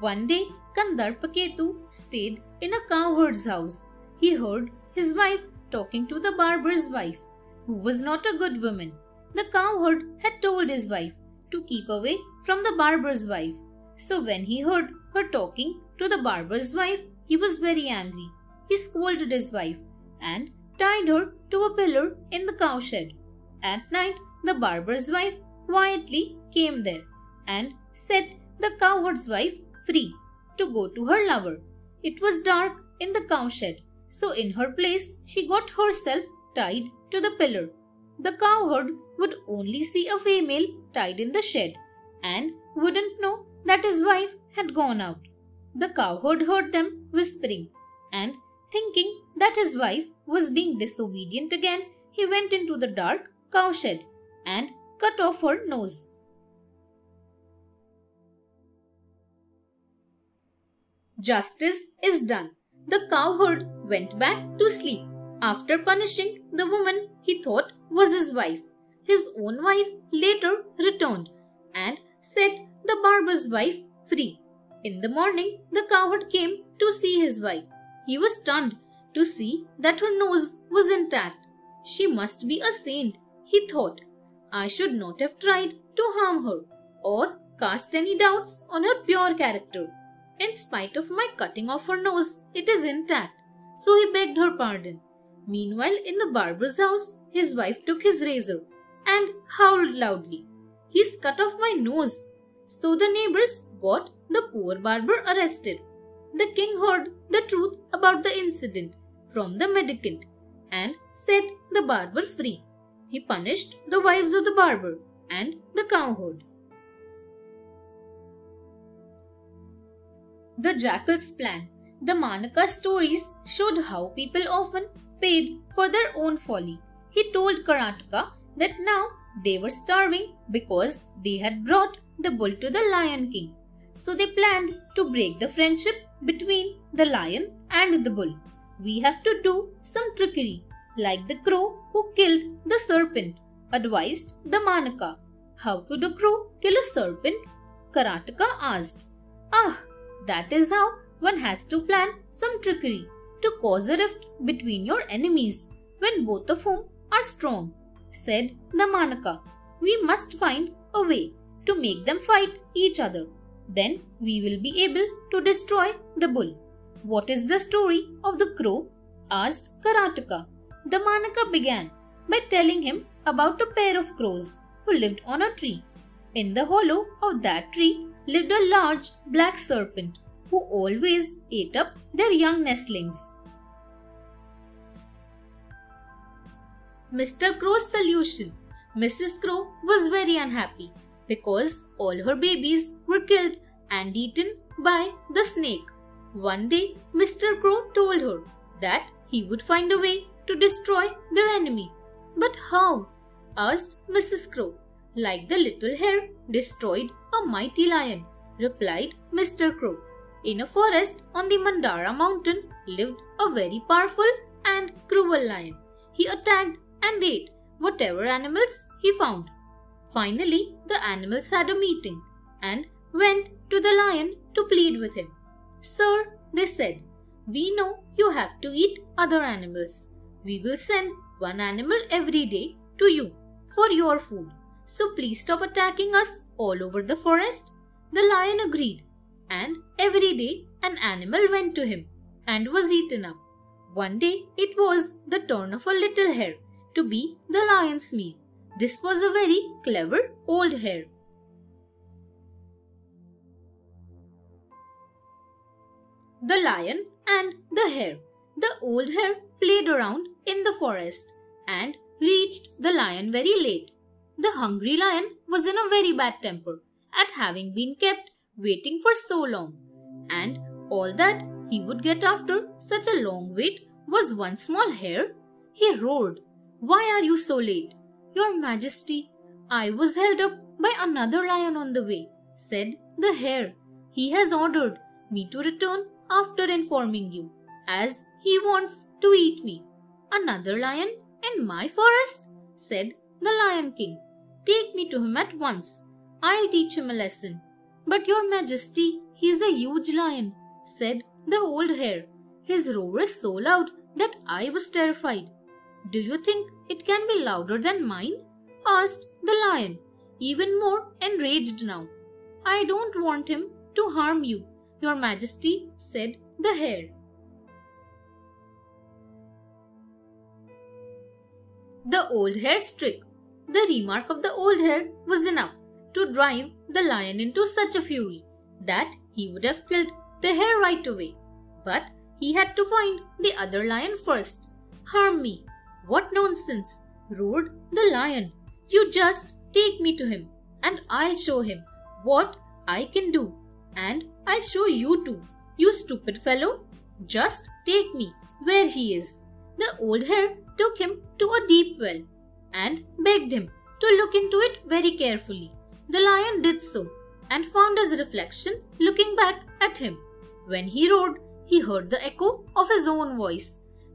One day, Kandarpaketu stayed in a cowherd's house. He heard his wife talking to the barber's wife, who was not a good woman. The cowherd had told his wife to keep away from the barber's wife. So when he heard her talking to the barber's wife, he was very angry. He scolded his wife and tied her to a pillar in the cowshed. At night, the barber's wife quietly came there and set the cowherd's wife free to go to her lover. It was dark in the cowshed, so in her place she got herself tied to the pillar. the cowherd would only see a female tied in the shed and wouldn't know that his wife had gone out. The cowherd heard them whispering, and thinking that his wife was being disobedient again, he went into the dark cowshed and cut off her nose. Justice is done. The cowherd went back to sleep after punishing the woman he thought was his wife. His own wife later returned and set the barber's wife free. In the morning, the cowherd came to see his wife. He was stunned to see that her nose was intact. She must be a saint, he thought. I should not have tried to harm her or cast any doubts on her pure character. In spite of my cutting off her nose, it is intact. So he begged her pardon. Meanwhile, in the barber's house, his wife took his razor and howled loudly. He's cut off my nose. So the neighbors got the poor barber arrested. The king heard the truth about the incident from the mendicant and set the barber free. He punished the wives of the barber and the cowherd. The Jackal's plan. The Manaka stories showed how people often paid for their own folly. He told Karateka that now they were starving because they had brought the bull to the Lion King. So they planned to break the friendship between the lion and the bull. We have to do some trickery, like the crow who killed the serpent, advised the Manaka. How could a crow kill a serpent? Karateka asked. That is how one has to plan some trickery to cause a rift between your enemies when both of whom are strong, said the Manaka. We must find a way to make them fight each other. Then we will be able to destroy the bull. What is the story of the crow? Asked Karateka. The Manaka began by telling him about a pair of crows who lived on a tree. In the hollow of that tree lived a large black serpent who always ate up their young nestlings. Mr. Crow's solution. Mrs. Crow was very unhappy because all her babies were killed and eaten by the snake. One day, Mr. Crow told her that he would find a way to destroy their enemy. But how? Asked Mrs. Crow. Like the little hare destroyed a mighty lion, replied Mr. Crow. In a forest on the Mandara mountain lived a very powerful and cruel lion. He attacked and ate whatever animals he found. Finally, the animals had a meeting and went to the lion to plead with him. Sir, they said, we know you have to eat other animals. We will send one animal every day to you for your food. So please stop attacking us all over the forest. The lion agreed, and every day an animal went to him and was eaten up. One day it was the turn of a little hare to be the lion's meal. This was a very clever old hare. The lion and the hare. The old hare played around in the forest and reached the lion very late. The hungry lion was in a very bad temper at having been kept waiting for so long, and all that he would get after such a long wait was one small hare. He roared, "Why are you so late?" "Your Majesty, I was held up by another lion on the way," said the hare. "He has ordered me to return after informing you, as he wants to eat me." "Another lion in my forest?" said the Lion King. "Take me to him at once. I'll teach him a lesson." "But Your Majesty, he is a huge lion," said the old hare. "His roar is so loud that I was terrified." "Do you think it can be louder than mine?" asked the lion, even more enraged now. "I don't want him to harm you, Your Majesty," said the hare. The old hare's trick. The remark of the old hare was enough to drive the lion into such a fury that he would have killed the hare right away. But he had to find the other lion first. "Harm me? What nonsense! roared the lion. "You just take me to him, and I'll show him what I can do. And I'll show you too, you stupid fellow. Just take me where he is." The old hare took him to a deep well and begged him to look into it very carefully. The lion did so and found his reflection looking back at him. When he roared, he heard the echo of his own voice.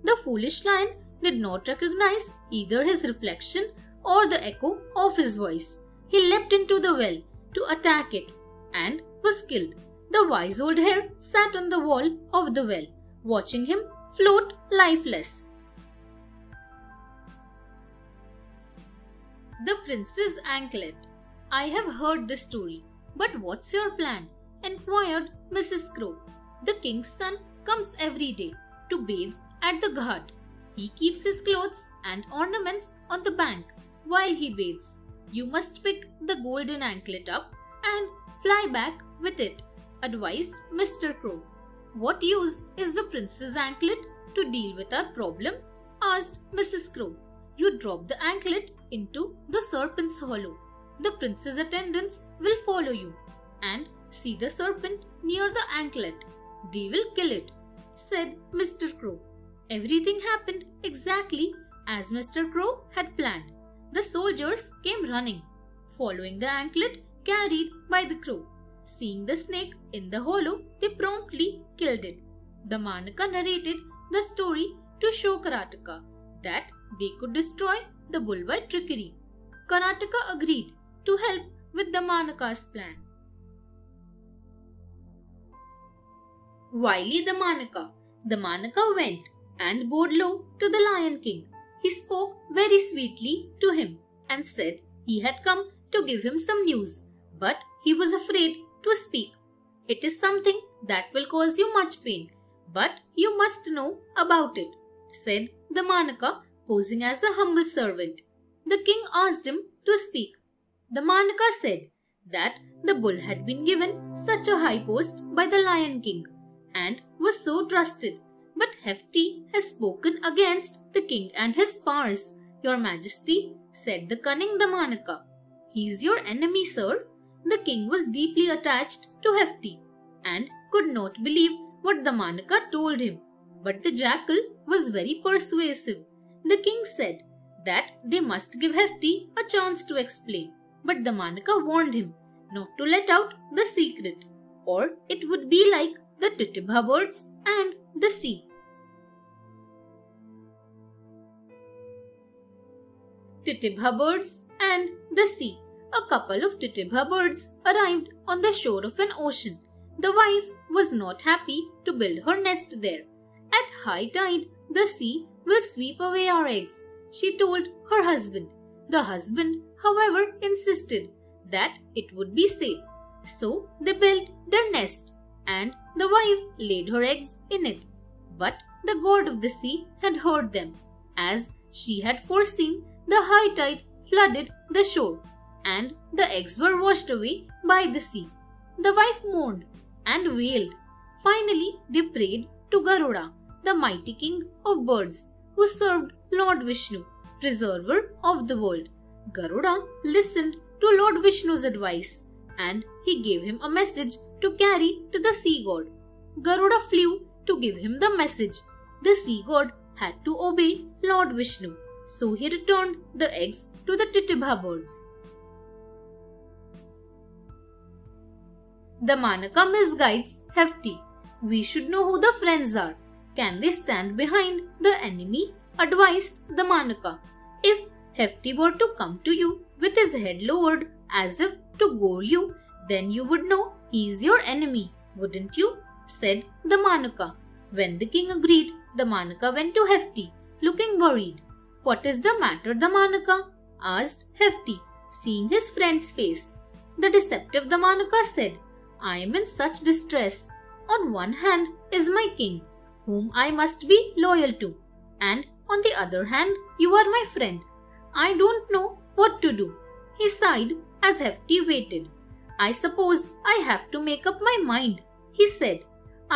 The foolish lion did not recognize either his reflection or the echo of his voice. He leapt into the well to attack it and was killed. The wise old hare sat on the wall of the well, watching him float lifeless. The Prince's Anklet. "I have heard the story, but what's your plan?" enquired Mrs. Crow. "The king's son comes every day to bathe at the ghat. He keeps his clothes and ornaments on the bank while he bathes. You must pick the golden anklet up and fly back with it," advised Mr. Crow. "What use is the prince's anklet to deal with our problem?" asked Mrs. Crow. "You drop the anklet into the serpent's hollow. The prince's attendants will follow you and see the serpent near the anklet. They will kill it," said Mr. Crow. Everything happened exactly as Mr. Crow had planned. The soldiers came running, following the anklet carried by the crow. Seeing the snake in the hollow, they promptly killed it. The Manaka narrated the story to show Karateka that they could destroy the bull by trickery. Karateka agreed to help with the Manaka's plan. Wyly the Manaka. The Manaka went and bowed low to the Lion King. He spoke very sweetly to him and said he had come to give him some news, but he was afraid to speak. "It is something that will cause you much pain, but you must know about it," said the Manaka, posing as a humble servant. The king asked him to speak. The Manaka said that the bull had been given such a high post by the Lion King and was so trusted. "But Hefty has spoken against the king and his powers, Your Majesty," said the cunning the Manaka. "He is your enemy, sir." The king was deeply attached to Hefty and could not believe what the Manaka told him. But the Jackal was very persuasive. The king said that they must give Hefty a chance to explain. But the Manaka warned him not to let out the secret, or it would be like the Titibha birds and the sea. Titibha birds and the sea. A couple of Titibha birds arrived on the shore of an ocean. The wife was not happy to build her nest there. "At high tide, the sea will sweep away our eggs," she told her husband. The husband, however, insisted that it would be safe. So they built their nest and the wife laid her eggs in it. But the god of the sea had heard them. As she had foreseen, the high tide flooded the shore and the eggs were washed away by the sea. The wife mourned and wailed. Finally, they prayed to Garuda, the mighty king of birds, who served Lord Vishnu, preserver of the world. Garuda listened to Lord Vishnu's advice and he gave him a message to carry to the sea god. Garuda flew to give him the message. The sea god had to obey Lord Vishnu, so he returned the eggs to the Titibha birds. The Manaka misguides Hefty. "We should know who the friends are. Can they stand behind the enemy?" advised the Manaka. "If Hefty were to come to you with his head lowered as if to gore you, then you would know he is your enemy, wouldn't you?" said the Manaka. When the king agreed, the Manaka went to Hefty, looking worried. "What is the matter, the Manaka?" asked Hefty, seeing his friend's face. The deceptive the Manaka said, "I am in such distress. On one hand is my king, whom I must be loyal to, and on the other hand you are my friend. I don't know what to do." He sighed as Hefty waited. "I suppose I have to make up my mind," he said.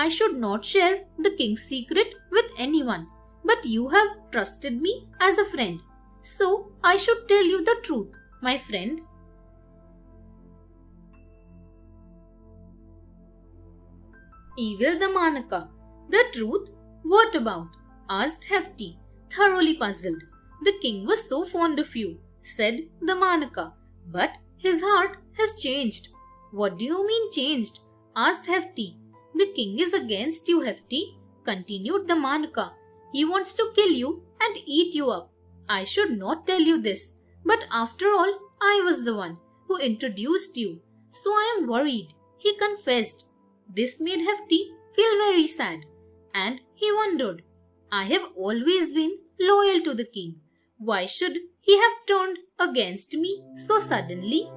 "I should not share the king's secret with anyone, but you have trusted me as a friend, So I should tell you the truth, my friend. Evil the Manaka. The truth? What about? Asked Hefty, thoroughly puzzled. The king was so fond of you, said the Manaka, but his heart has changed. What do you mean changed? Asked Hefty. The king is against you, Hefty, continued the Manaka. He wants to kill you and eat you up. I should not tell you this, but after all, I was the one who introduced you, so I am worried, he confessed. This made Hefty feel very sad, and he wondered, I have always been loyal to the king. Why should he have turned against me so suddenly?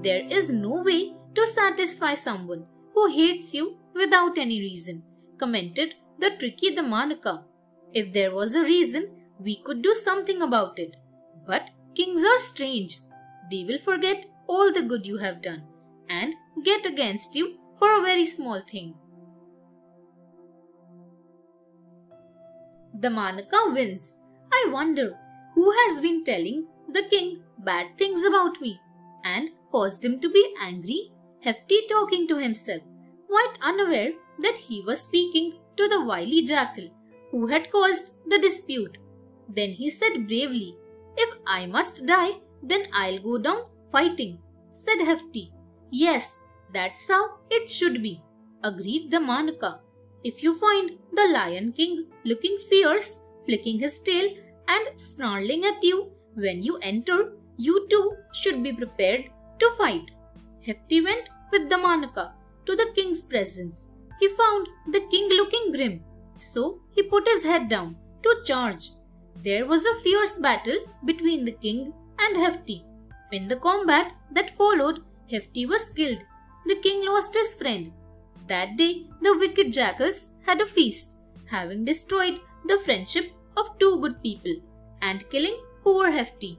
There is no way to satisfy someone who hates you without any reason, commented the tricky the Manaka. If there was a reason, we could do something about it. But kings are strange. They will forget all the good you have done and get against you for a very small thing. The Manaka wins. I wonder who has been telling the king bad things about me and caused him to be angry. Hefty talking to himself, quite unaware that he was speaking to the wily Jackal who had caused the dispute. Then he said bravely, If I must die, then I'll go down fighting, said Hefty. Yes, that's how it should be, agreed the Manaka. If you find the Lion King looking fierce, flicking his tail and snarling at you when you enter, you too should be prepared to fight. Hefty went with the Manaka to the king's presence. He found the king looking grim, so he put his head down to charge. There was a fierce battle between the king and Hefty. In the combat that followed, Hefty was killed. The king lost his friend. That day, the wicked jackals had a feast, having destroyed the friendship of two good people and killing poor Hefty.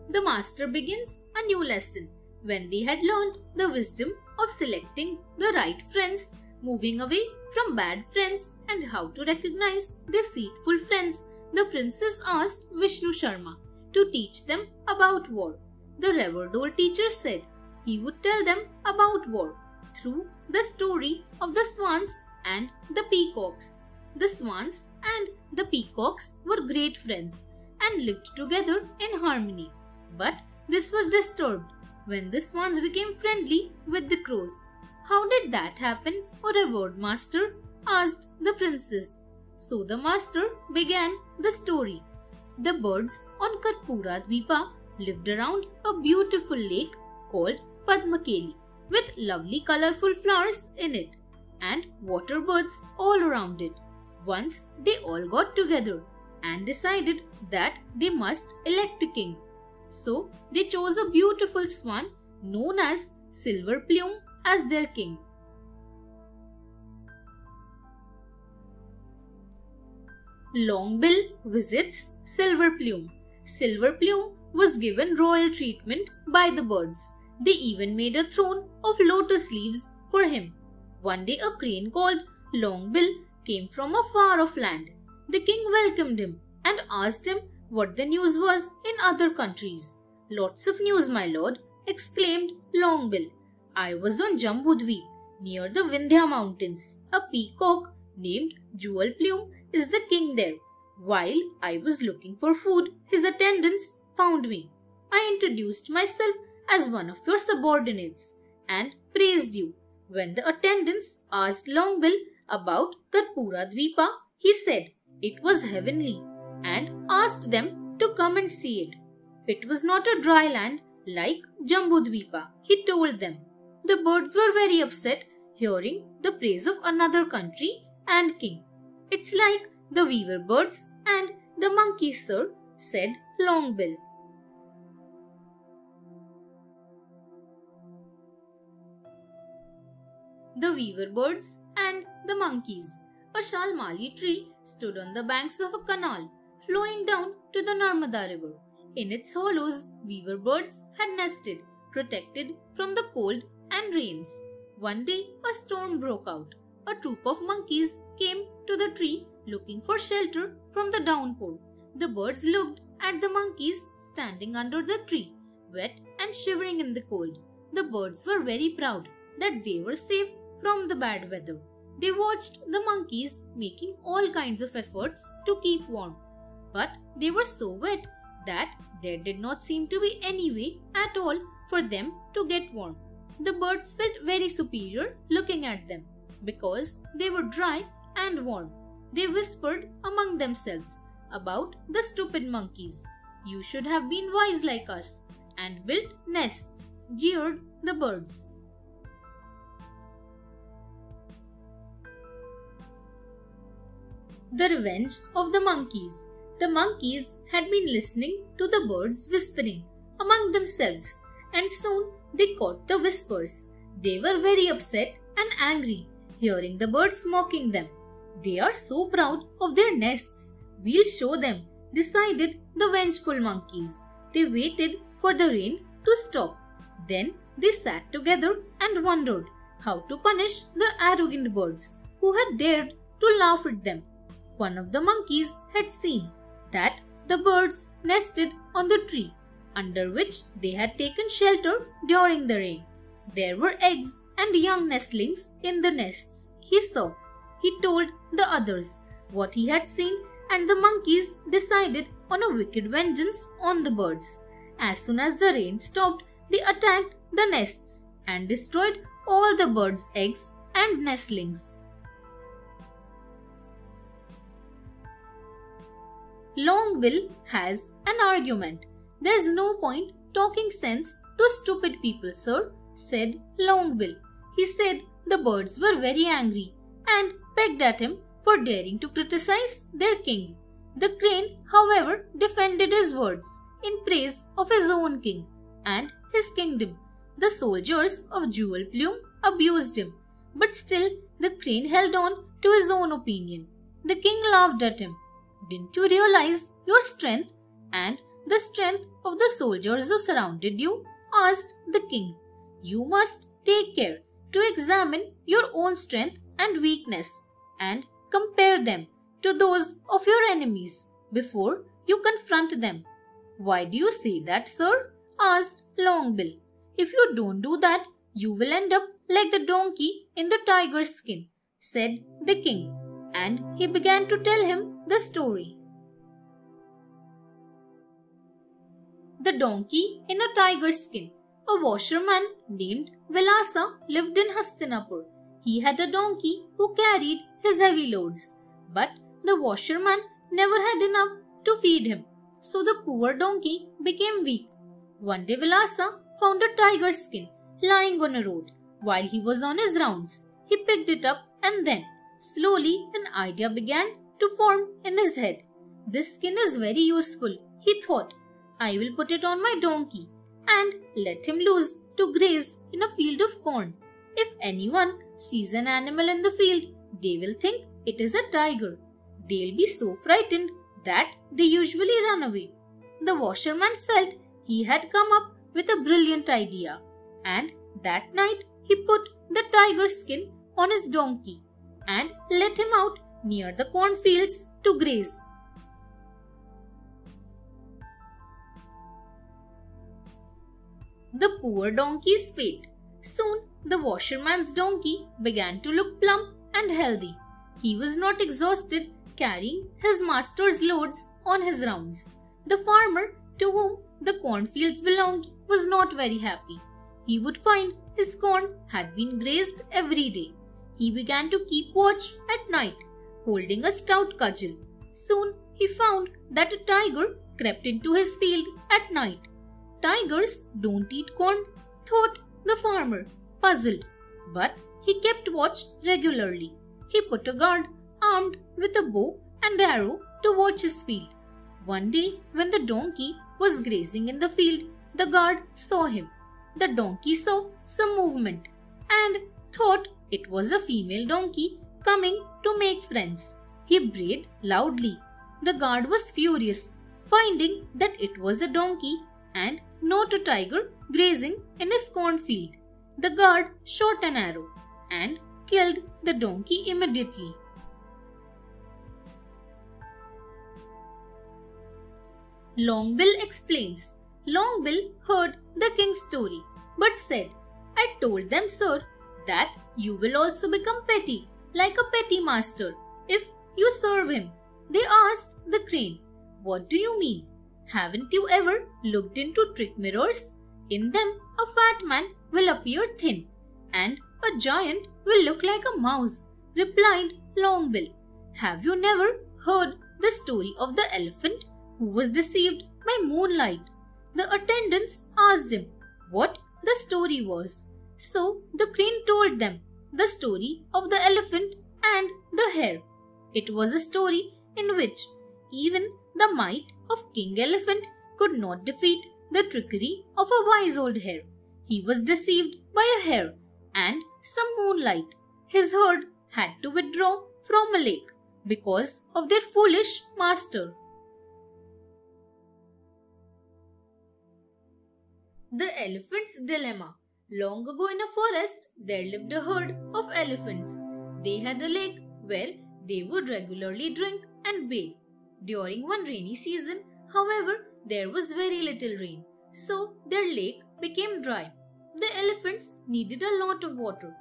The master begins a new lesson. When they had learned the wisdom of selecting the right friends, moving away from bad friends, and how to recognize deceitful friends, the princess asked Vishnu Sharma to teach them about war. The revered old teacher said he would tell them about war through the story of the swans and the peacocks. The swans and the peacocks were great friends and lived together in harmony. But this was disturbed when the swans became friendly with the crows. How did that happen, O revered master? Asked the princess. So the master began the story. The birds on Karpura Dvipa lived around a beautiful lake called Padmakeli with lovely colorful flowers in it and water birds all around it. Once they all got together and decided that they must elect a king. So they chose a beautiful swan known as Silver Plume as their king. Longbill visits Silver Plume. Silver Plume was given royal treatment by the birds. They even made a throne of lotus leaves for him. One day a crane called Longbill came from a far-off land. The king welcomed him and asked him what the news was in other countries. Lots of news, my lord, exclaimed Longbill. I was on Jambudweep, near the Vindhya mountains. A peacock named Jewel Plume is the king there. While I was looking for food, his attendants found me. I introduced myself as one of your subordinates and praised you. When the attendants asked Longbill about Karpura Dvipa, he said it was heavenly and asked them to come and see it. It was not a dry land like Jambudweepa, he told them. The birds were very upset hearing the praise of another country and king. It's like the weaver birds and the monkeys, sir, said Longbill. The weaver birds and the monkeys. A shalmali tree stood on the banks of a canal flowing down to the Narmada river. In its hollows, weaver birds had nested, protected from the cold and rains. One day, a storm broke out. A troop of monkeys came to the tree looking for shelter from the downpour. The birds looked at the monkeys standing under the tree, wet and shivering in the cold. The birds were very proud that they were safe from the bad weather. They watched the monkeys making all kinds of efforts to keep warm, but they were so wet that there did not seem to be any way at all for them to get warm. The birds felt very superior looking at them because they were dry and warm. They whispered among themselves about the stupid monkeys. "You should have been wise like us and built nests," jeered the birds. The revenge of the monkeys. The monkeys had been listening to the birds whispering among themselves, and soon they caught the whispers. They were very upset and angry, hearing the birds mocking them. "They are so proud of their nests. We'll show them," decided the vengeful monkeys. They waited for the rain to stop. Then they sat together and wondered how to punish the arrogant birds who had dared to laugh at them. One of the monkeys had seen that the birds nested on the tree under which they had taken shelter during the rain. There were eggs and young nestlings in the nests. He saw. He told the others what he had seen, and the monkeys decided on a wicked vengeance on the birds. As soon as the rain stopped, they attacked the nests and destroyed all the birds' eggs and nestlings. Longbill has an argument. "There's no point talking sense to stupid people, sir," said Longbill. He said the birds were very angry and pecked at him for daring to criticize their king. The crane, however, defended his words in praise of his own king and his kingdom. The soldiers of Jewel Plume abused him, but still the crane held on to his own opinion. The king laughed at him. "Didn't you realize your strength and the strength of the soldiers who surrounded you?" asked the king. "You must take care to examine your own strength and weakness and compare them to those of your enemies before you confront them." "Why do you say that, sir?" asked Longbill. "If you don't do that, you will end up like the donkey in the tiger's skin," said the king, and he began to tell him the story. The donkey in a tiger's skin. A washerman named Vilasa lived in Hastinapur. He had a donkey who carried his heavy loads, but the washerman never had enough to feed him, so the poor donkey became weak. One day Vilasa found a tiger's skin lying on a road. While he was on his rounds, he picked it up, and then slowly an idea began to form in his head. "This skin is very useful," he thought. "I will put it on my donkey and let him loose to graze in a field of corn. If anyone sees an animal in the field, they will think it is a tiger. They'll be so frightened that they usually run away." The washerman felt he had come up with a brilliant idea, and that night he put the tiger's skin on his donkey and let him out near the cornfields to graze. The poor donkey's fate. Soon the washerman's donkey began to look plump and healthy. He was not exhausted carrying his master's loads on his rounds. The farmer to whom the cornfields belonged was not very happy. He would find his corn had been grazed every day. He began to keep watch at night, holding a stout cudgel. Soon he found that a tiger crept into his field at night. "Tigers don't eat corn," thought the farmer, puzzled. But he kept watch regularly. He put a guard armed with a bow and arrow to watch his field. One day, when the donkey was grazing in the field, the guard saw him. The donkey saw some movement and thought it was a female donkey coming to make friends. He brayed loudly. The guard was furious, finding that it was a donkey and not a tiger grazing in his cornfield. The guard shot an arrow and killed the donkey immediately. Longbill explains. Longbill heard the king's story, but said, I told them, sir, that you will also become petty, like a petty master, if you serve him. They asked the crane, what do you mean? Haven't you ever looked into trick mirrors? In them, a fat man will appear thin, and a giant will look like a mouse, replied Longbill. Have you never heard the story of the elephant who was deceived by moonlight? The attendants asked him what the story was. So the crane told them the story of the elephant and the hare. It was a story in which even the might of King Elephant could not defeat the trickery of a wise old hare. He was deceived by a hare and some moonlight. His herd had to withdraw from a lake because of their foolish master. The Elephant's Dilemma. Long ago in a forest, there lived a herd of elephants. They had a lake where they would regularly drink and bathe. During one rainy season, however, there was very little rain, so their lake became dry. The elephants needed a lot of water.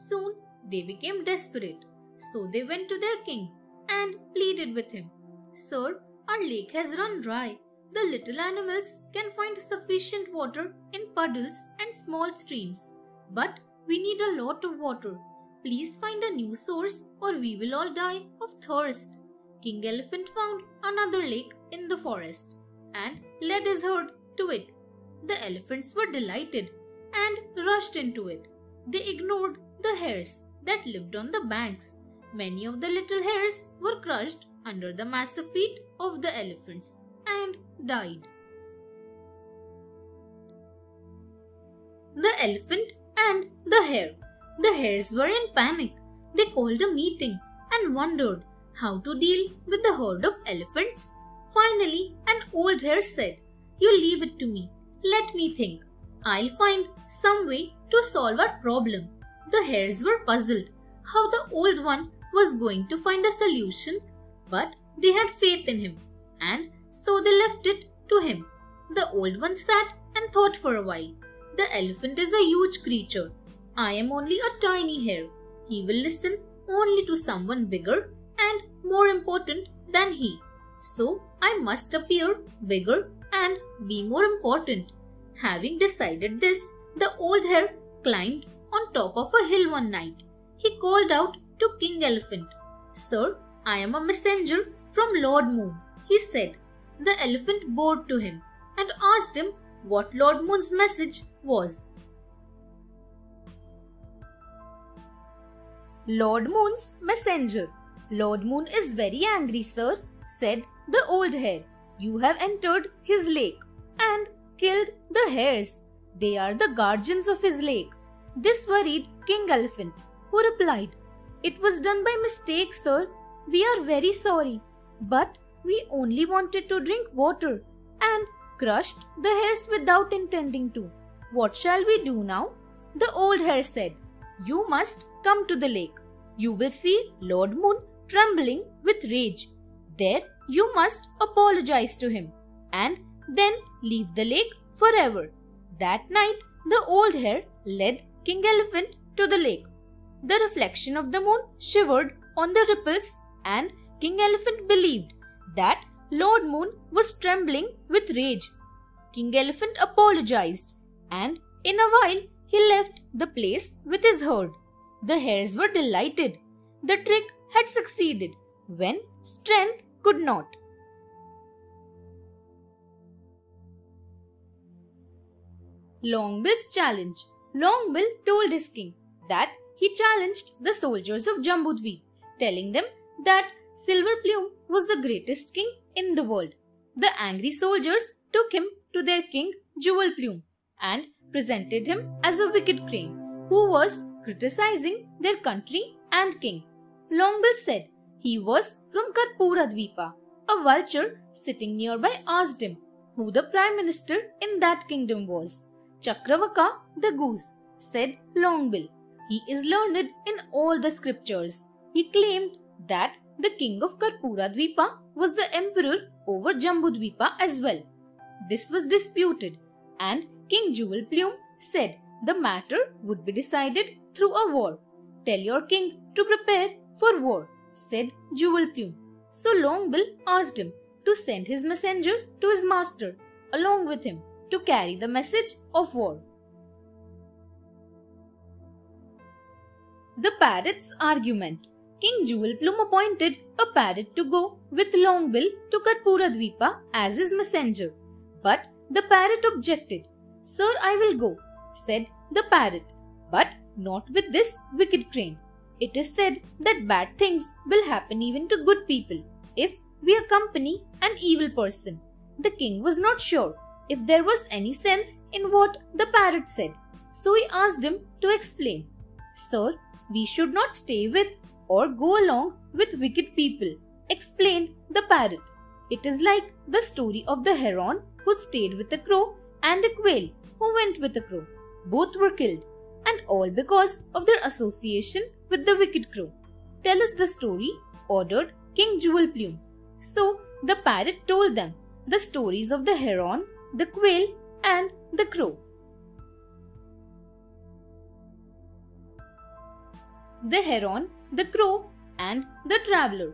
Soon, they became desperate, so they went to their king and pleaded with him. Sir, our lake has run dry. The little animals can find sufficient water in puddles and small streams, but we need a lot of water. Please find a new source or we will all die of thirst. King Elephant found another lake in the forest and led his herd to it. The elephants were delighted and rushed into it. They ignored the hares that lived on the banks. Many of the little hares were crushed under the massive feet of the elephants and died. The elephant and the hare. The hares were in panic. They called a meeting and wondered how to deal with the herd of elephants. Finally, an old hare said, You leave it to me. Let me think. I'll find some way to solve our problem. The hares were puzzled how the old one was going to find a solution, but they had faith in him, and so they left it to him. The old one sat and thought for a while. The elephant is a huge creature. I am only a tiny hare. He will listen only to someone bigger and more important than he. So I must appear bigger and be more important. Having decided this, the old hare climbed on top of a hill one night. He called out to King Elephant, Sir, I am a messenger from Lord Moon, he said. The elephant bowed to him and asked him what Lord Moon's message was. Lord Moon's messenger. Lord Moon is very angry, sir, said the old hare. You have entered his lake and killed the hares. They are the guardians of his lake. This worried King Elephant, who replied, It was done by mistake, sir. We are very sorry, but we only wanted to drink water and crushed the hares without intending to. What shall we do now? The old hare said, You must come to the lake. You will see Lord Moon trembling with rage. There you must apologize to him and then leave the lake forever. That night, the old hare led King Elephant to the lake. The reflection of the moon shivered on the ripples, and King Elephant believed that Lord Moon was trembling with rage. King Elephant apologized, and in a while he left the place with his herd. The hares were delighted. The trick had succeeded when strength could not. Longbill's challenge. Longbill told his king that he challenged the soldiers of Jambudweep, telling them that Silver Plume was the greatest king in the world. The angry soldiers took him to their king Jewel Plume and presented him as a wicked crane who was criticizing their country and king. Longbill said he was from Karpura Dweepa. A vulture sitting nearby asked him who the prime minister in that kingdom was. Chakravaka the goose, said Longbill. He is learned in all the scriptures. He claimed that the king of Karpuradvipa was the emperor over Jambudvipa as well. This was disputed, and King Jewel Plume said the matter would be decided through a war. "Tell your king to prepare for war," said Jewel Plume. So Longbill asked him to send his messenger to his master along with him to carry the message of war. The parrot's argument. King Jewel Plume appointed a parrot to go with Longbill to Karpuradvipa as his messenger. But the parrot objected. "Sir, I will go," said the parrot, "but not with this wicked crane. It is said that bad things will happen even to good people if we accompany an evil person." The king was not sure if there was any sense in what the parrot said, so he asked him to explain. "Sir, we should not stay with or go along with wicked people," explained the parrot. "It is like the story of the heron who stayed with a crow and a quail who went with a crow. Both were killed, and all because of their association with the wicked crow." "Tell us the story," ordered King Jewel Plume. So the parrot told them the stories of the heron, the quail, and the crow. The heron, the crow, and the traveller.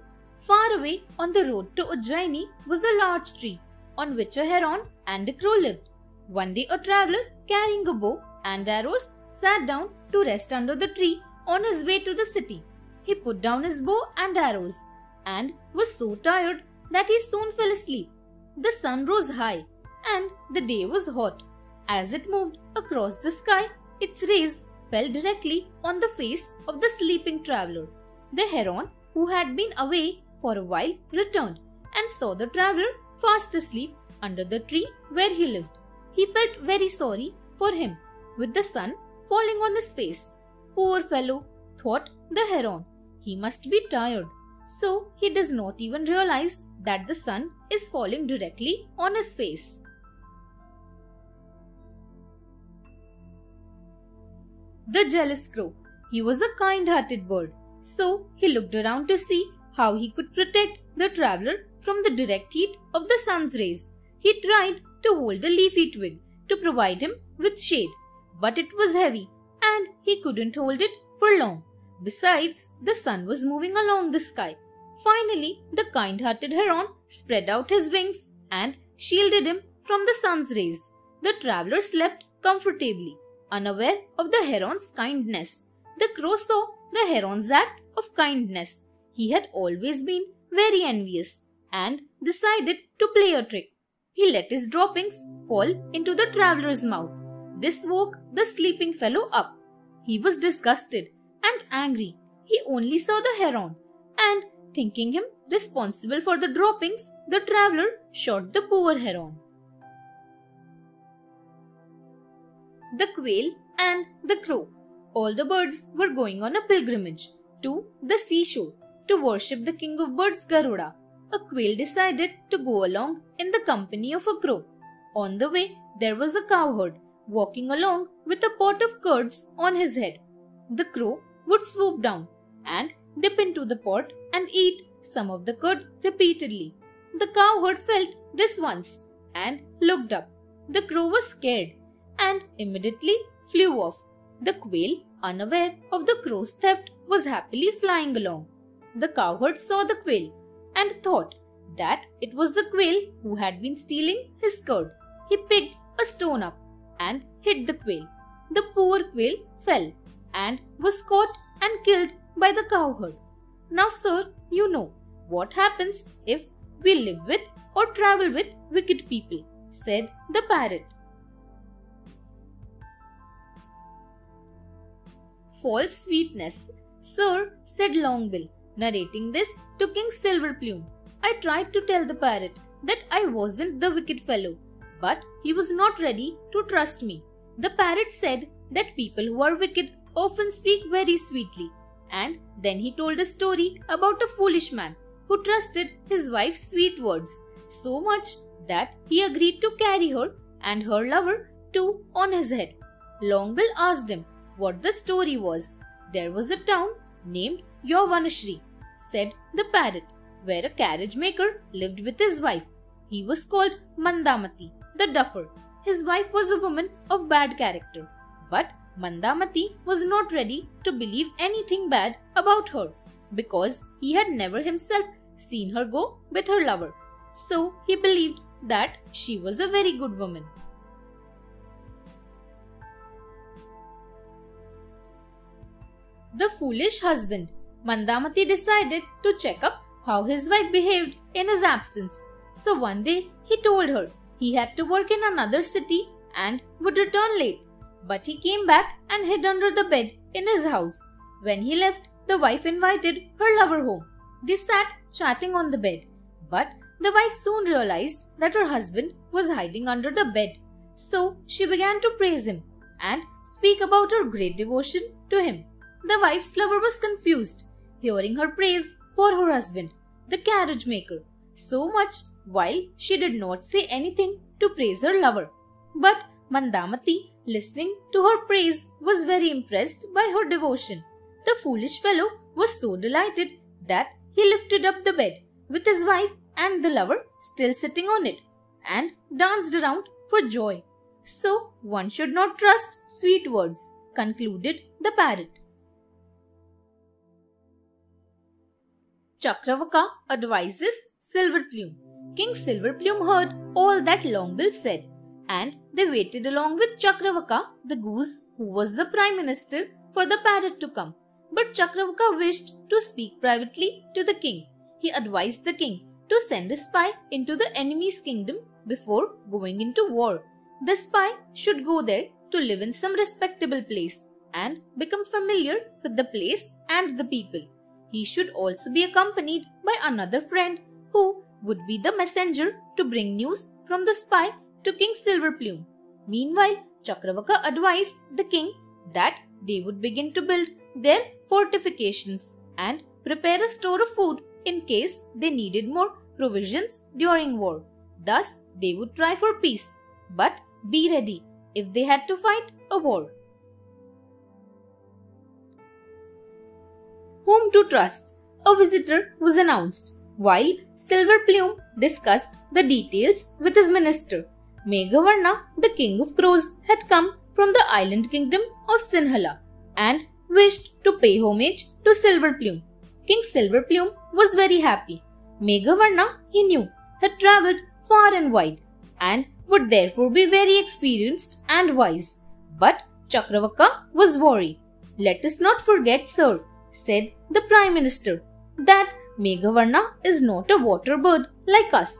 Far away on the road to Ujjaini was a large tree on which a heron and a crow lived. One day a traveller carrying a bow and arrows sat down to rest under the tree on his way to the city. He put down his bow and arrows and was so tired that he soon fell asleep. The sun rose high and the day was hot. As it moved across the sky, its rays fell directly on the face of the sleeping traveller. The heron, who had been away for a while, returned and saw the traveller fast asleep under the tree where he lived. He felt very sorry for him, with the sun falling on his face. "Poor fellow," thought the heron, "he must be tired, so he does not even realize that the sun is falling directly on his face." The jealous crow. He was a kind-hearted bird, so he looked around to see how he could protect the traveller from the direct heat of the sun's rays. He tried to hold a leafy twig to provide him with shade, but it was heavy and he couldn't hold it for long. Besides, the sun was moving along the sky. Finally, the kind-hearted heron spread out his wings and shielded him from the sun's rays. The traveller slept comfortably, unaware of the heron's kindness. The crow saw the heron's act of kindness. He had always been very envious and decided to play a trick. He let his droppings fall into the traveller's mouth. This woke the sleeping fellow up. He was disgusted and angry. He only saw the heron, and thinking him responsible for the droppings, the traveller shot the poor heron. The quail and the crow. All the birds were going on a pilgrimage to the seashore to worship the king of birds, Garuda. A quail decided to go along in the company of a crow. On the way, there was a cowherd walking along with a pot of curds on his head. The crow would swoop down and dip into the pot and eat some of the curd repeatedly. The cowherd felt this once and looked up. The crow was scared and immediately flew off. The quail, unaware of the crow's theft, was happily flying along. The cowherd saw the quail and thought that it was the quail who had been stealing his curd. He picked a stone up and hit the quail. The poor quail fell and was caught and killed by the cowherd. Now, sir, you know what happens if we live with or travel with wicked people, said the parrot. False sweetness. Sir, said Longbill, narrating this to King Silver Plume. I tried to tell the parrot that I wasn't the wicked fellow, but he was not ready to trust me. The parrot said that people who are wicked often speak very sweetly, and then he told a story about a foolish man who trusted his wife's sweet words so much that he agreed to carry her and her lover too on his head. Longbill asked him what the story was. There was a town named Yavanashri said the parrot, where a carriage maker lived with his wife. He was called Mandamati, the duffer. His wife was a woman of bad character, but Mandamati was not ready to believe anything bad about her because he had never himself seen her go with her lover. So he believed that she was a very good woman. The foolish husband. Mandamati decided to check up how his wife behaved in his absence. So one day he told her he had to work in another city and would return late. But he came back and hid under the bed in his house. When he left, the wife invited her lover home. They sat chatting on the bed. But the wife soon realized that her husband was hiding under the bed. So she began to praise him and speak about her great devotion to him. The wife's lover was confused, hearing her praise for her husband, the carriage maker, so much while she did not say anything to praise her lover. But Mandamati, listening to her praise, was very impressed by her devotion. The foolish fellow was so delighted that he lifted up the bed with his wife and the lover still sitting on it and danced around for joy. So one should not trust sweet words, concluded the parrot. Chakravaka advises Silverplume. King Silverplume heard all that Longbill said, and they waited along with Chakravaka, the goose, who was the Prime Minister, for the parrot to come. But Chakravaka wished to speak privately to the king. He advised the king to send a spy into the enemy's kingdom before going into war. The spy should go there to live in some respectable place and become familiar with the place and the people. He should also be accompanied by another friend who would be the messenger to bring news from the spy to King Silverplume. Meanwhile, Chakravaka advised the king that they would begin to build their fortifications and prepare a store of food in case they needed more provisions during war. Thus, they would try for peace, but be ready if they had to fight a war. Whom to trust? A visitor was announced. While Silverplume discussed the details with his minister, Meghavarna, the king of crows, had come from the island kingdom of Sinhala and wished to pay homage to Silverplume. King Silverplume was very happy. Meghavarna, he knew, had travelled far and wide and would therefore be very experienced and wise. But Chakravaka was worried. "Let us not forget, sir," said the Prime Minister, "that Meghavarna is not a water bird like us.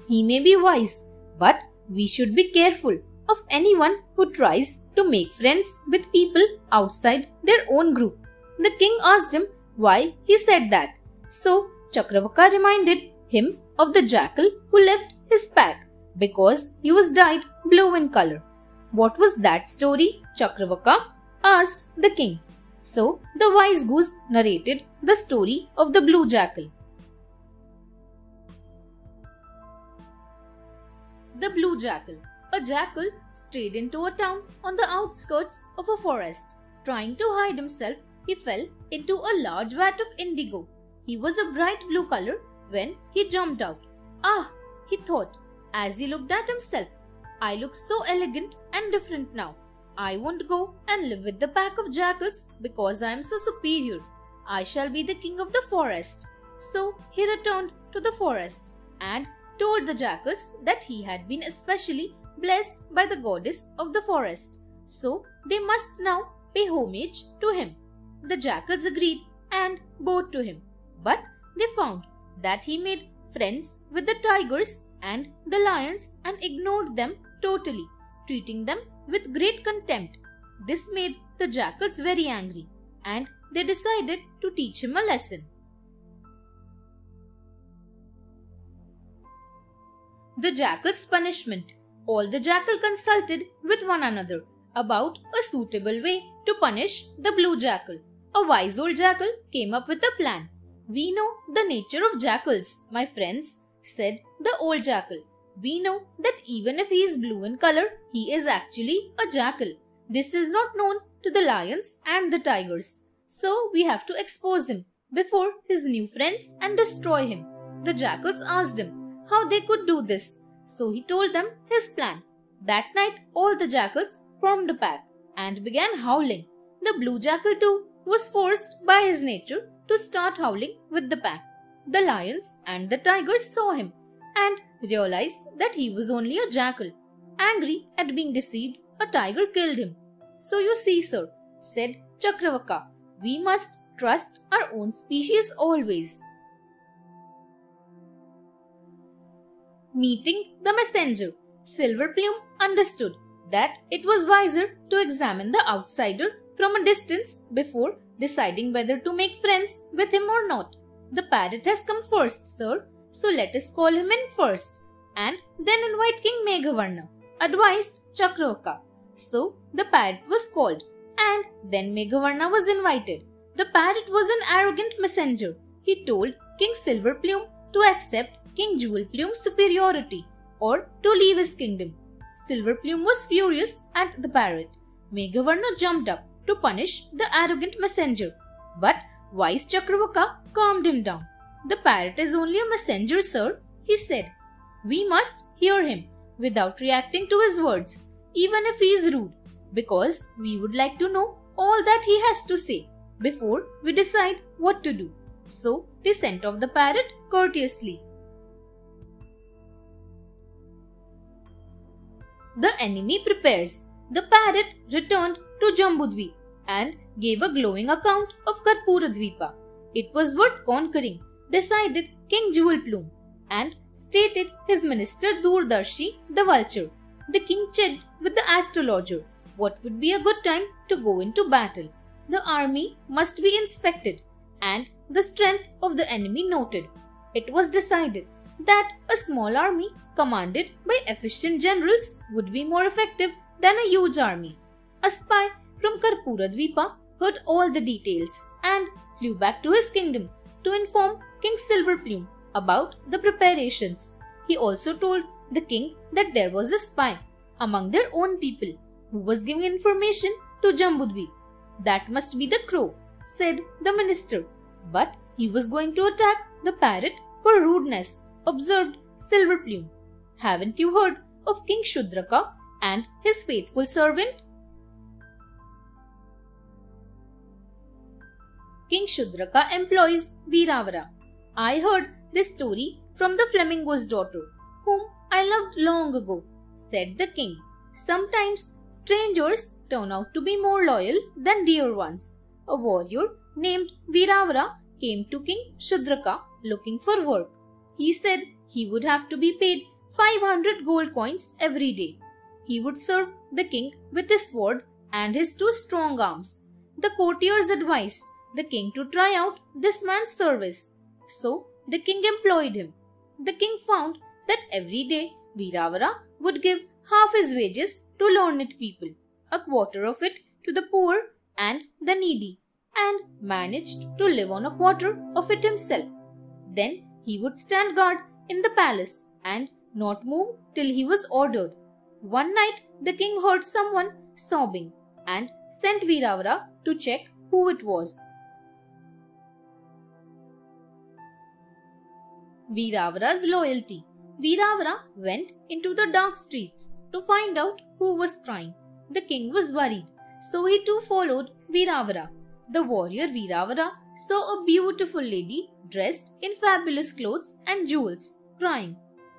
He may be wise, but we should be careful of anyone who tries to make friends with people outside their own group." The king asked him why he said that. So Chakravaka reminded him of the jackal who left his pack because he was dyed blue in color. "What was that story, Chakravaka?" asked the king. So the wise goose narrated the story of the blue jackal. The blue jackal. A jackal strayed into a town on the outskirts of a forest. Trying to hide himself, he fell into a large vat of indigo. He was a bright blue color when he jumped out. "Ah," he thought as he looked at himself, "I look so elegant and different now. I won't go and live with the pack of jackals because I am so superior. I shall be the king of the forest." So he returned to the forest and told the jackals that he had been especially blessed by the goddess of the forest, so they must now pay homage to him. The jackals agreed and bowed to him, but they found that he made friends with the tigers and the lions and ignored them totally, treating them with great contempt. This made the jackals very angry, and they decided to teach him a lesson. The jackal's punishment. All the jackal consulted with one another about a suitable way to punish the blue jackal. A wise old jackal came up with a plan. "We know the nature of jackals, my friends," said the old jackal. "We know that even if he is blue in color, he is actually a jackal. This is not known to the lions and the tigers. So we have to expose him before his new friends and destroy him. The jackals asked him how they could do this, so he told them his plan. That night all the jackals formed a pack and began howling. The blue jackal too was forced by his nature to start howling with the pack. The lions and the tigers saw him and realized that he was only a jackal. Angry at being deceived, a tiger killed him. So you see, sir, said Chakravaka, we must trust our own species always. Meeting the messenger, Silverplume understood that it was wiser to examine the outsider from a distance before deciding whether to make friends with him or not. The parrot has come first, sir, so let us call him in first and then invite King Meghavarna, advised Chakravaka. So the parrot was called and then Meghavarna was invited. The parrot was an arrogant messenger. He told King Silverplume to accept King Jewelplume's superiority or to leave his kingdom. Silverplume was furious at the parrot. Meghavarna jumped up to punish the arrogant messenger, but wise Chakravaka calmed him down. The parrot is only a messenger, sir, he said. We must hear him without reacting to his words, even if he is rude, because we would like to know all that he has to say before we decide what to do. So they sent off the parrot courteously. The enemy prepares. The parrot returned to Jambudvip and gave a glowing account of Karpuradvipa. It was worth conquering, decided King Jewelplume, and stated his minister Doordarshi the vulture. The king checked with the astrologer what would be a good time to go into battle. The army must be inspected and the strength of the enemy noted. It was decided that a small army commanded by efficient generals would be more effective than a huge army. A spy from Karpuradvipa heard all the details and flew back to his kingdom to inform King Silverplume about the preparations. He also told the king that there was a spy among their own people who was giving information to Jambudvip. That must be the crow, said the minister. But he was going to attack the parrot for rudeness, observed Silverplume. Haven't you heard of King Shudraka and his faithful servant? King Shudraka employs Veeravara. I heard this story from the flamingo's daughter, whom I loved long ago, said the king. Sometimes strangers turn out to be more loyal than dear ones. A warrior named Veeravara came to King Shudraka looking for work. He said he would have to be paid 500 gold coins every day. He would serve the king with his sword and his 2 strong arms. The courtiers advised the king to try out this man's service. So the king employed him. The king found that every day Veeravara would give half his wages to learned people, a quarter of it to the poor and the needy, and managed to live on a quarter of it himself. Then he would stand guard in the palace and not move till he was ordered. One night the king heard someone sobbing and sent Veeravara to check who it was. Veeravara's loyalty. Veeravara went into the dark streets to find out who was crying. The king was worried, so he too followed Veeravara. The warrior Veeravara saw a beautiful lady dressed in fabulous clothes and jewels, crying.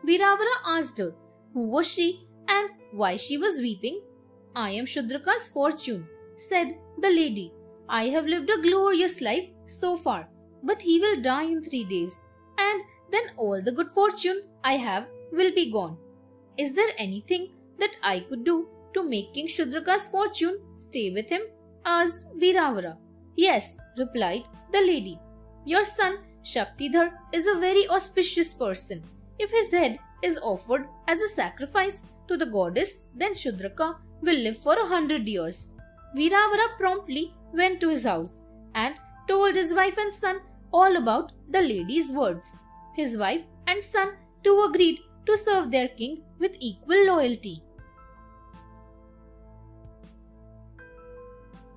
Veeravara asked her who was she and why she was weeping. I am Shudraka's fortune, said the lady. I have lived a glorious life so far, but he will die in 3 days, and then all the good fortune I have will be gone. Is there anything that I could do to make King Shudraka's fortune stay with him? Asked Veeravara. Yes, replied the lady. Your son Shaktidhar is a very auspicious person. If his head is offered as a sacrifice to the goddess, then Shudraka will live for 100 years. Veeravara promptly went to his house and told his wife and son all about the lady's words. His wife and son too agreed to serve their king with equal loyalty.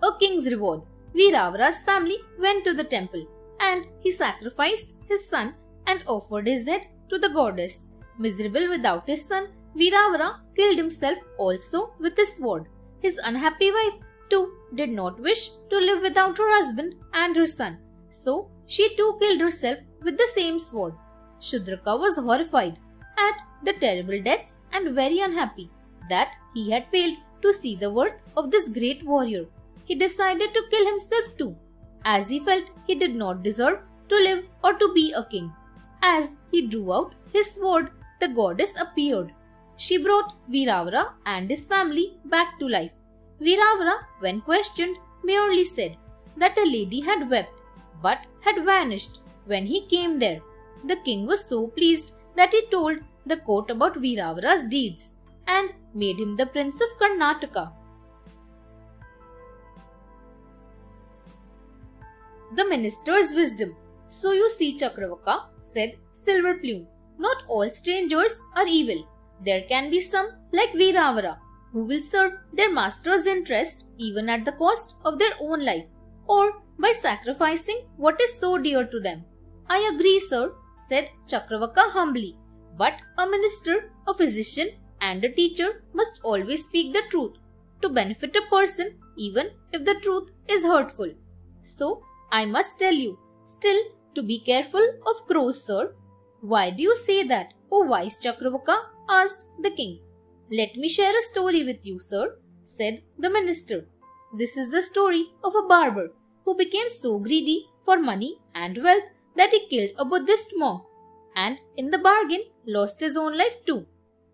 A king's reward. Veeravara's family went to the temple. and he sacrificed his son and offered his head to the goddess. Miserable without his son, Veeravara killed himself also with his sword. His unhappy wife too did not wish to live without her husband and her son, so she too killed herself with the same sword. Shudraka was horrified at the terrible deaths and very unhappy that he had failed to see the worth of this great warrior. He decided to kill himself too, as he felt he did not deserve to live or to be a king. As he drew out his sword, the goddess appeared. She brought Veeravara and his family back to life. Veeravara, when questioned, merely said that a lady had wept but had vanished when he came there. The king was so pleased that he told the court about Veeravara's deeds and made him the prince of Karnataka. The minister's wisdom. So you see, Chakravaka, said Silver Plume, not all strangers are evil. There can be some like Veeravara who will serve their master's interest even at the cost of their own life or by sacrificing what is so dear to them. I agree, sir, said Chakravaka humbly. But a minister, a physician and a teacher must always speak the truth to benefit a person even if the truth is hurtful. So, I must tell you, still to be careful of crows, sir. Why do you say that, O wise Chakravaka? Asked the king. Let me share a story with you, sir, said the minister. This is the story of a barber who became so greedy for money and wealth that he killed a Buddhist monk and in the bargain lost his own life too.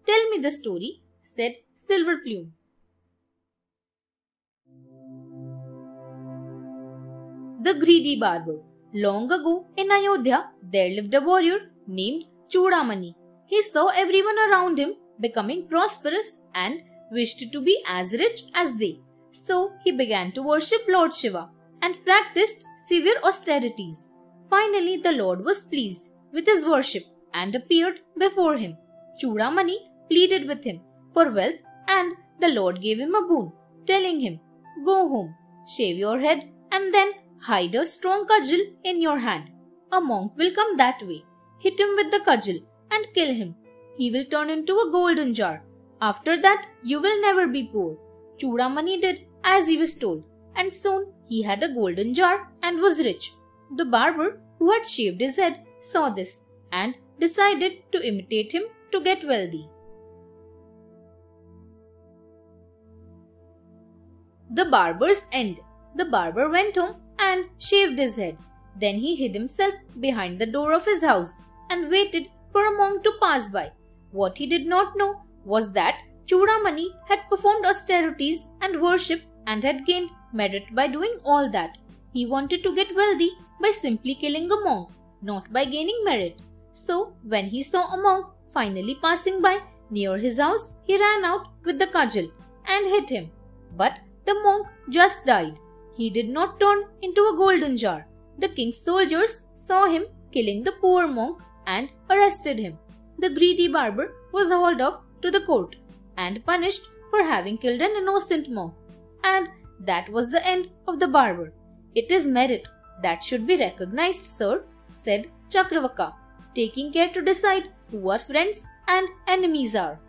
Tell me the story, said Silver Plume. The Greedy Barber. Long ago in Ayodhya, there lived a warrior named Chudamani. He saw everyone around him becoming prosperous and wished to be as rich as they. So he began to worship Lord Shiva and practiced severe austerities. Finally, the Lord was pleased with his worship and appeared before him. Chudamani pleaded with him for wealth and the Lord gave him a boon, telling him, Go home, shave your head and then hide a strong cudgel in your hand. A monk will come that way. Hit him with the cudgel and kill him. He will turn into a golden jar. After that, you will never be poor. Chudamani did as he was told, and soon he had a golden jar and was rich. The barber who had shaved his head saw this and decided to imitate him to get wealthy. The barber's end. The barber went home and shaved his head. Then he hid himself behind the door of his house and waited for a monk to pass by. What he did not know was that Chudamani had performed austerities and worship and had gained merit by doing all that. He wanted to get wealthy by simply killing a monk, not by gaining merit. So, when he saw a monk finally passing by near his house, he ran out with the cudgel and hit him. But the monk just died. He did not turn into a golden jar. The king's soldiers saw him killing the poor monk and arrested him. The greedy barber was hauled off to the court and punished for having killed an innocent monk. And that was the end of the barber. It is merit that should be recognized, sir, said Chakravaka, taking care to decide who our friends and enemies are.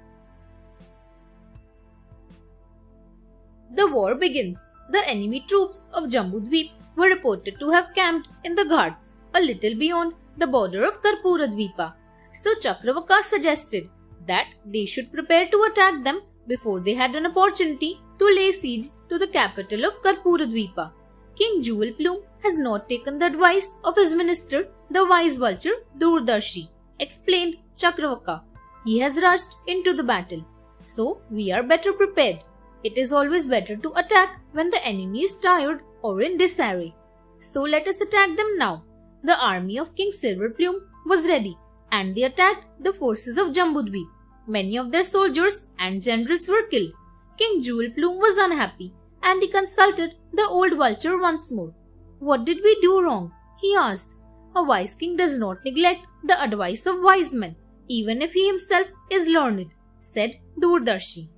The war begins. The enemy troops of Jambudweep were reported to have camped in the Ghats, a little beyond the border of Karpuradweepa. So Chakravaka suggested that they should prepare to attack them before they had an opportunity to lay siege to the capital of Karpuradweepa. King Jewel Plume has not taken the advice of his minister, the wise vulture Durdarshi, explained Chakravaka. He has rushed into the battle. So we are better prepared. It is always better to attack when the enemy is tired or in disarray. So let us attack them now. The army of King Silver Plume was ready and they attacked the forces of Jambudweep. Many of their soldiers and generals were killed. King Jewel Plume was unhappy and he consulted the old vulture once more. What did we do wrong? He asked. A wise king does not neglect the advice of wise men, even if he himself is learned, said Durdarshi.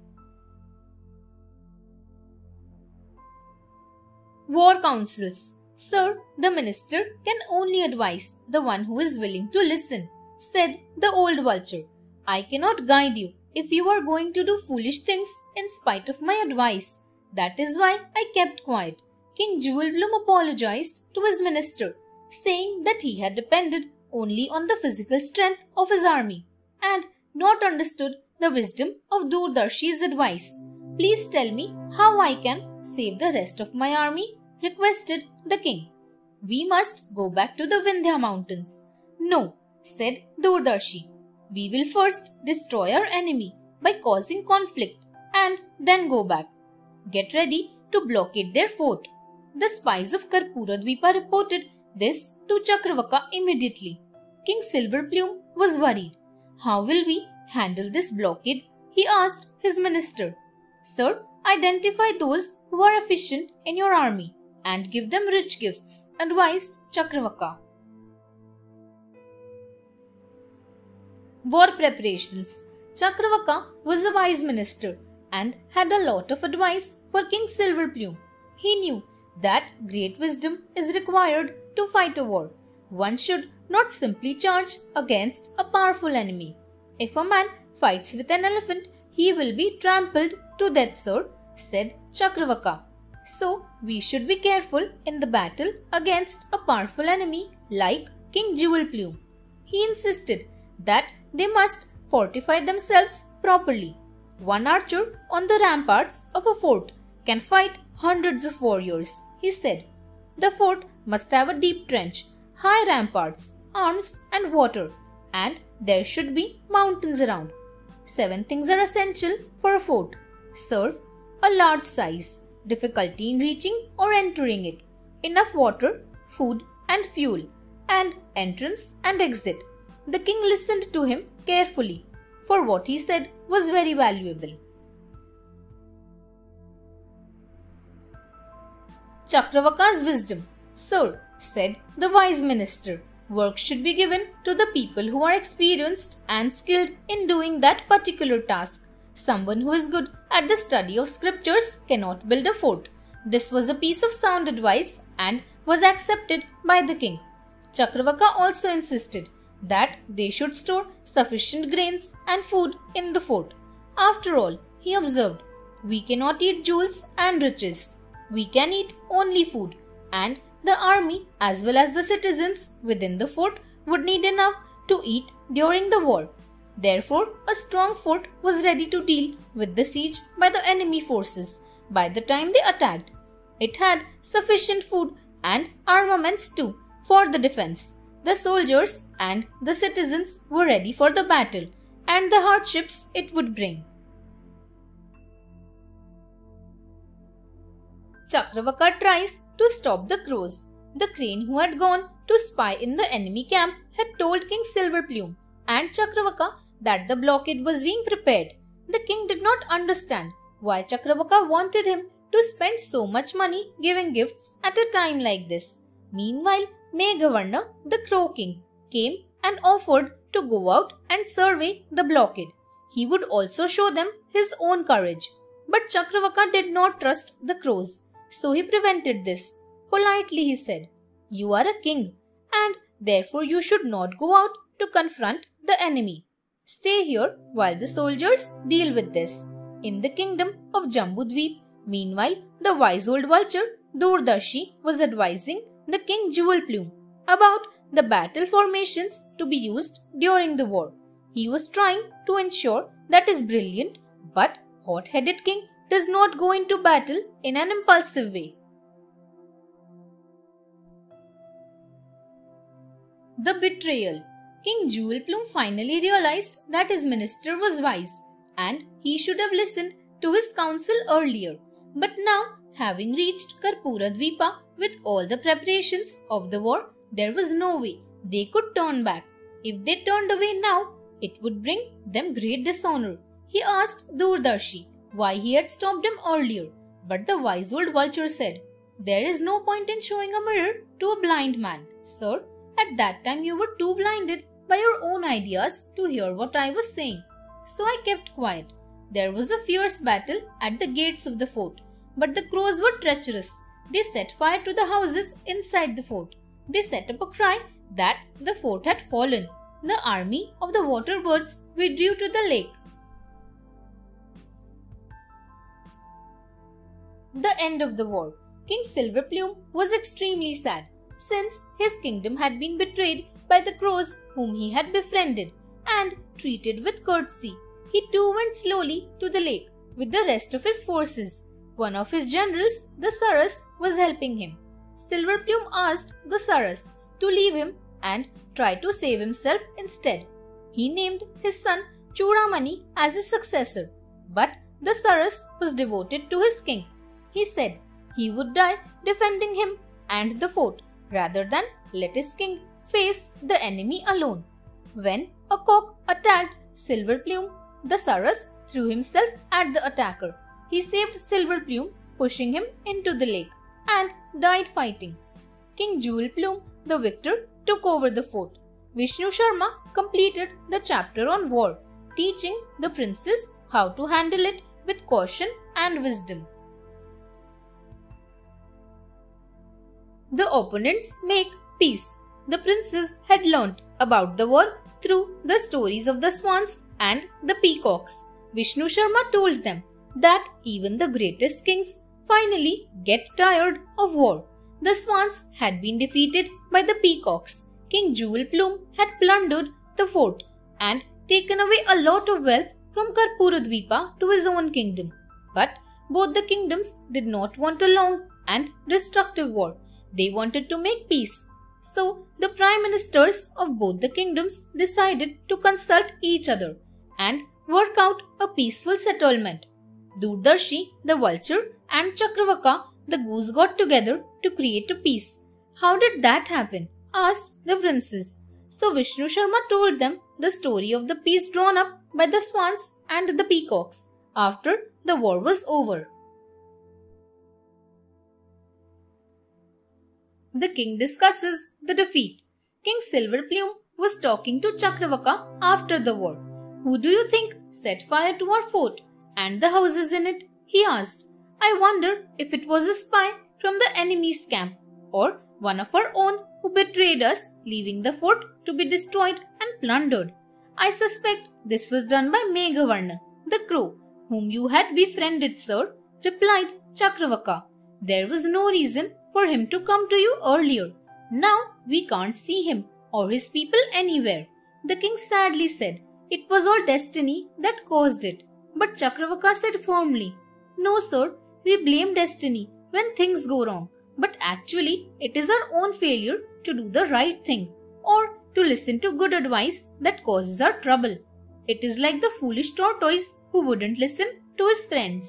War councils. Sir, the minister can only advise the one who is willing to listen, said the old vulture. I cannot guide you if you are going to do foolish things in spite of my advice. That is why I kept quiet. King Jewelbloom apologized to his minister, saying that he had depended only on the physical strength of his army and not understood the wisdom of Doordarshi's advice. Please tell me how I can save the rest of my army, requested the king. We must go back to the Vindhya mountains. No, said Doordarshi. We will first destroy our enemy by causing conflict and then go back. Get ready to blockade their fort. The spies of Karpuradvipa reported this to Chakravaka immediately. King Silverplume was worried. How will we handle this blockade? He asked his minister. Sir, identify those who are efficient in your army and give them rich gifts, advised Chakravaka. War preparations. Chakravaka was a wise minister and had a lot of advice for King Silverplume. He knew that great wisdom is required to fight a war. One should not simply charge against a powerful enemy. If a man fights with an elephant, he will be trampled to death, sir, said Chakravaka. So, we should be careful in the battle against a powerful enemy like King Jewelplume. He insisted that they must fortify themselves properly. One archer on the ramparts of a fort can fight hundreds of warriors, he said. The fort must have a deep trench, high ramparts, arms and water, and there should be mountains around. 7 things are essential for a fort. Sir, a large size, difficulty in reaching or entering it, enough water, food and fuel, and entrance and exit. The king listened to him carefully, for what he said was very valuable. Chakravaka's wisdom. Sir, said the wise minister, work should be given to the people who are experienced and skilled in doing that particular task. Someone who is good at the study of scriptures cannot build a fort. This was a piece of sound advice and was accepted by the king. Chakravaka also insisted that they should store sufficient grains and food in the fort. After all, he observed, we cannot eat jewels and riches. We can eat only food, and the army as well as the citizens within the fort would need enough to eat during the war. Therefore, a strong fort was ready to deal with the siege by the enemy forces by the time they attacked. It had sufficient food and armaments too for the defense. The soldiers and the citizens were ready for the battle and the hardships it would bring. Chakravaka tries to stop the crows. The crane who had gone to spy in the enemy camp had told King Silverplume and Chakravaka that the blockade was being prepared. The king did not understand why Chakravaka wanted him to spend so much money giving gifts at a time like this. Meanwhile, Meghavarna, the crow king, came and offered to go out and survey the blockade. He would also show them his own courage. But Chakravaka did not trust the crows, so he prevented this. Politely he said, you are a king and therefore you should not go out to confront the enemy. Stay here while the soldiers deal with this. In the kingdom of Jambudweep, meanwhile, the wise old vulture Doordarshi was advising the king Jewelplume about the battle formations to be used during the war. He was trying to ensure that his brilliant but hot-headed king does not go into battle in an impulsive way. The betrayal. King Jewelplume finally realized that his minister was wise and he should have listened to his counsel earlier. But now, having reached Karpuradvipa with all the preparations of the war, there was no way they could turn back. If they turned away now, it would bring them great dishonor. He asked Doordarshi why he had stopped him earlier, but the wise old vulture said, there is no point in showing a mirror to a blind man, sir. At that time you were too blinded by your own ideas to hear what I was saying. So I kept quiet. There was a fierce battle at the gates of the fort, but the crows were treacherous They set fire to the houses inside the fort. They set up a cry that the fort had fallen. The army of the water birds withdrew to the lake. The end of the war. King Silverplume was extremely sad, since his kingdom had been betrayed by the crows whom he had befriended and treated with courtesy. He too went slowly to the lake with the rest of his forces. One of his generals, the Saras, was helping him. Silverplume asked the Saras to leave him and try to save himself instead. He named his son Chudamani as his successor, but the Saras was devoted to his king. He said he would die defending him and the fort rather than let his king face the enemy alone. When a cock attacked Silverplume, the Saras threw himself at the attacker. He saved Silverplume, pushing him into the lake, and died fighting. King Jewelplume, the victor, took over the fort. Vishnu Sharma completed the chapter on war, teaching the princes how to handle it with caution and wisdom. The opponents make peace. The princes had learnt about the war through the stories of the swans and the peacocks. Vishnu Sharma told them that even the greatest kings finally get tired of war. The swans had been defeated by the peacocks. King Jewelplume had plundered the fort and taken away a lot of wealth from Karpuradvipa to his own kingdom. But both the kingdoms did not want a long and destructive war. They wanted to make peace. So the prime ministers of both the kingdoms decided to consult each other and work out a peaceful settlement. Durdarshi, the vulture, and Chakravaka, the goose, got together to create a peace. How did that happen? Asked the princes. So Vishnu Sharma told them the story of the peace drawn up by the swans and the peacocks after the war was over. The king discusses the defeat. King Silverplume was talking to Chakravaka after the war. Who do you think set fire to our fort and the houses in it? He asked. I wonder if it was a spy from the enemy's camp or one of our own who betrayed us, leaving the fort to be destroyed and plundered. I suspect this was done by Meghavarna, the crow, whom you had befriended, sir, replied Chakravaka. There was no reason for him to come to you earlier. Now we can't see him or his people anywhere. The king sadly said, it was all destiny that caused it. But Chakravaka said firmly, no sir, we blame destiny when things go wrong. But actually it is our own failure to do the right thing or to listen to good advice that causes our trouble. It is like the foolish tortoise who wouldn't listen to his friends.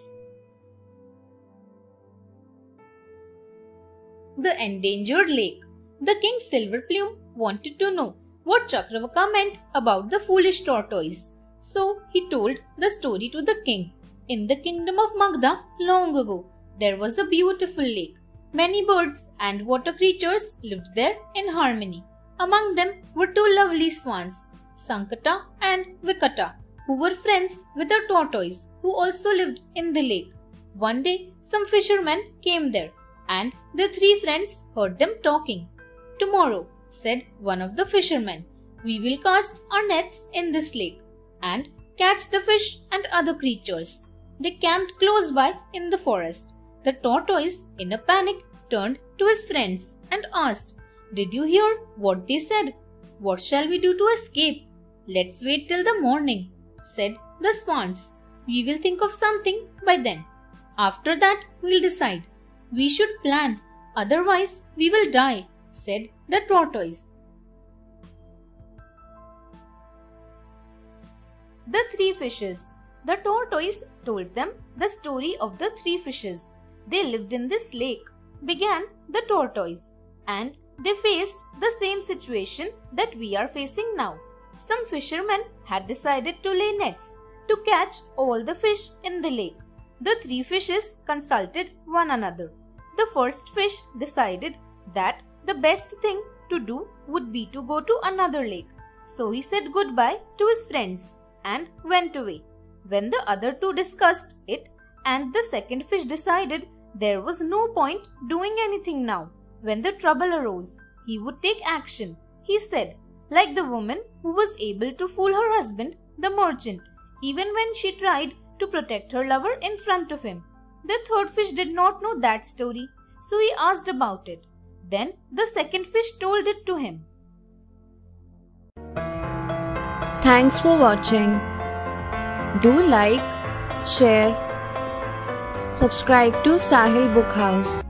The endangered lake. The king Silverplume wanted to know what Chakravaka meant about the foolish tortoise. So he told the story to the king. In the kingdom of Magda, long ago, there was a beautiful lake. Many birds and water creatures lived there in harmony. Among them were two lovely swans, Sankata and Vikata, who were friends with a tortoise who also lived in the lake. One day, some fishermen came there and the three friends heard them talking. Tomorrow, said one of the fishermen, we will cast our nets in this lake and catch the fish and other creatures. They camped close by in the forest. The tortoise, in a panic, turned to his friends and asked, did you hear what they said? What shall we do to escape? Let's wait till the morning, said the swans. We will think of something by then. After that, we'll decide. We should plan, otherwise we will die, said the tortoise. The three fishes. The tortoise told them the story of the three fishes. They lived in this lake, began the tortoise, and they faced the same situation that we are facing now. Some fishermen had decided to lay nets to catch all the fish in the lake. The three fishes consulted one another. The first fish decided that the best thing to do would be to go to another lake. So he said goodbye to his friends and went away. When the other two discussed it and the second fish decided There was no point doing anything now. When the trouble arose, he would take action, he said, like the woman who was able to fool her husband, the merchant, even when she tried to protect her lover in front of him. The third fish did not know that story, so he asked about it. Then the second fish told it to him. Thanks for watching. Do like, share, subscribe to Sahil Book House.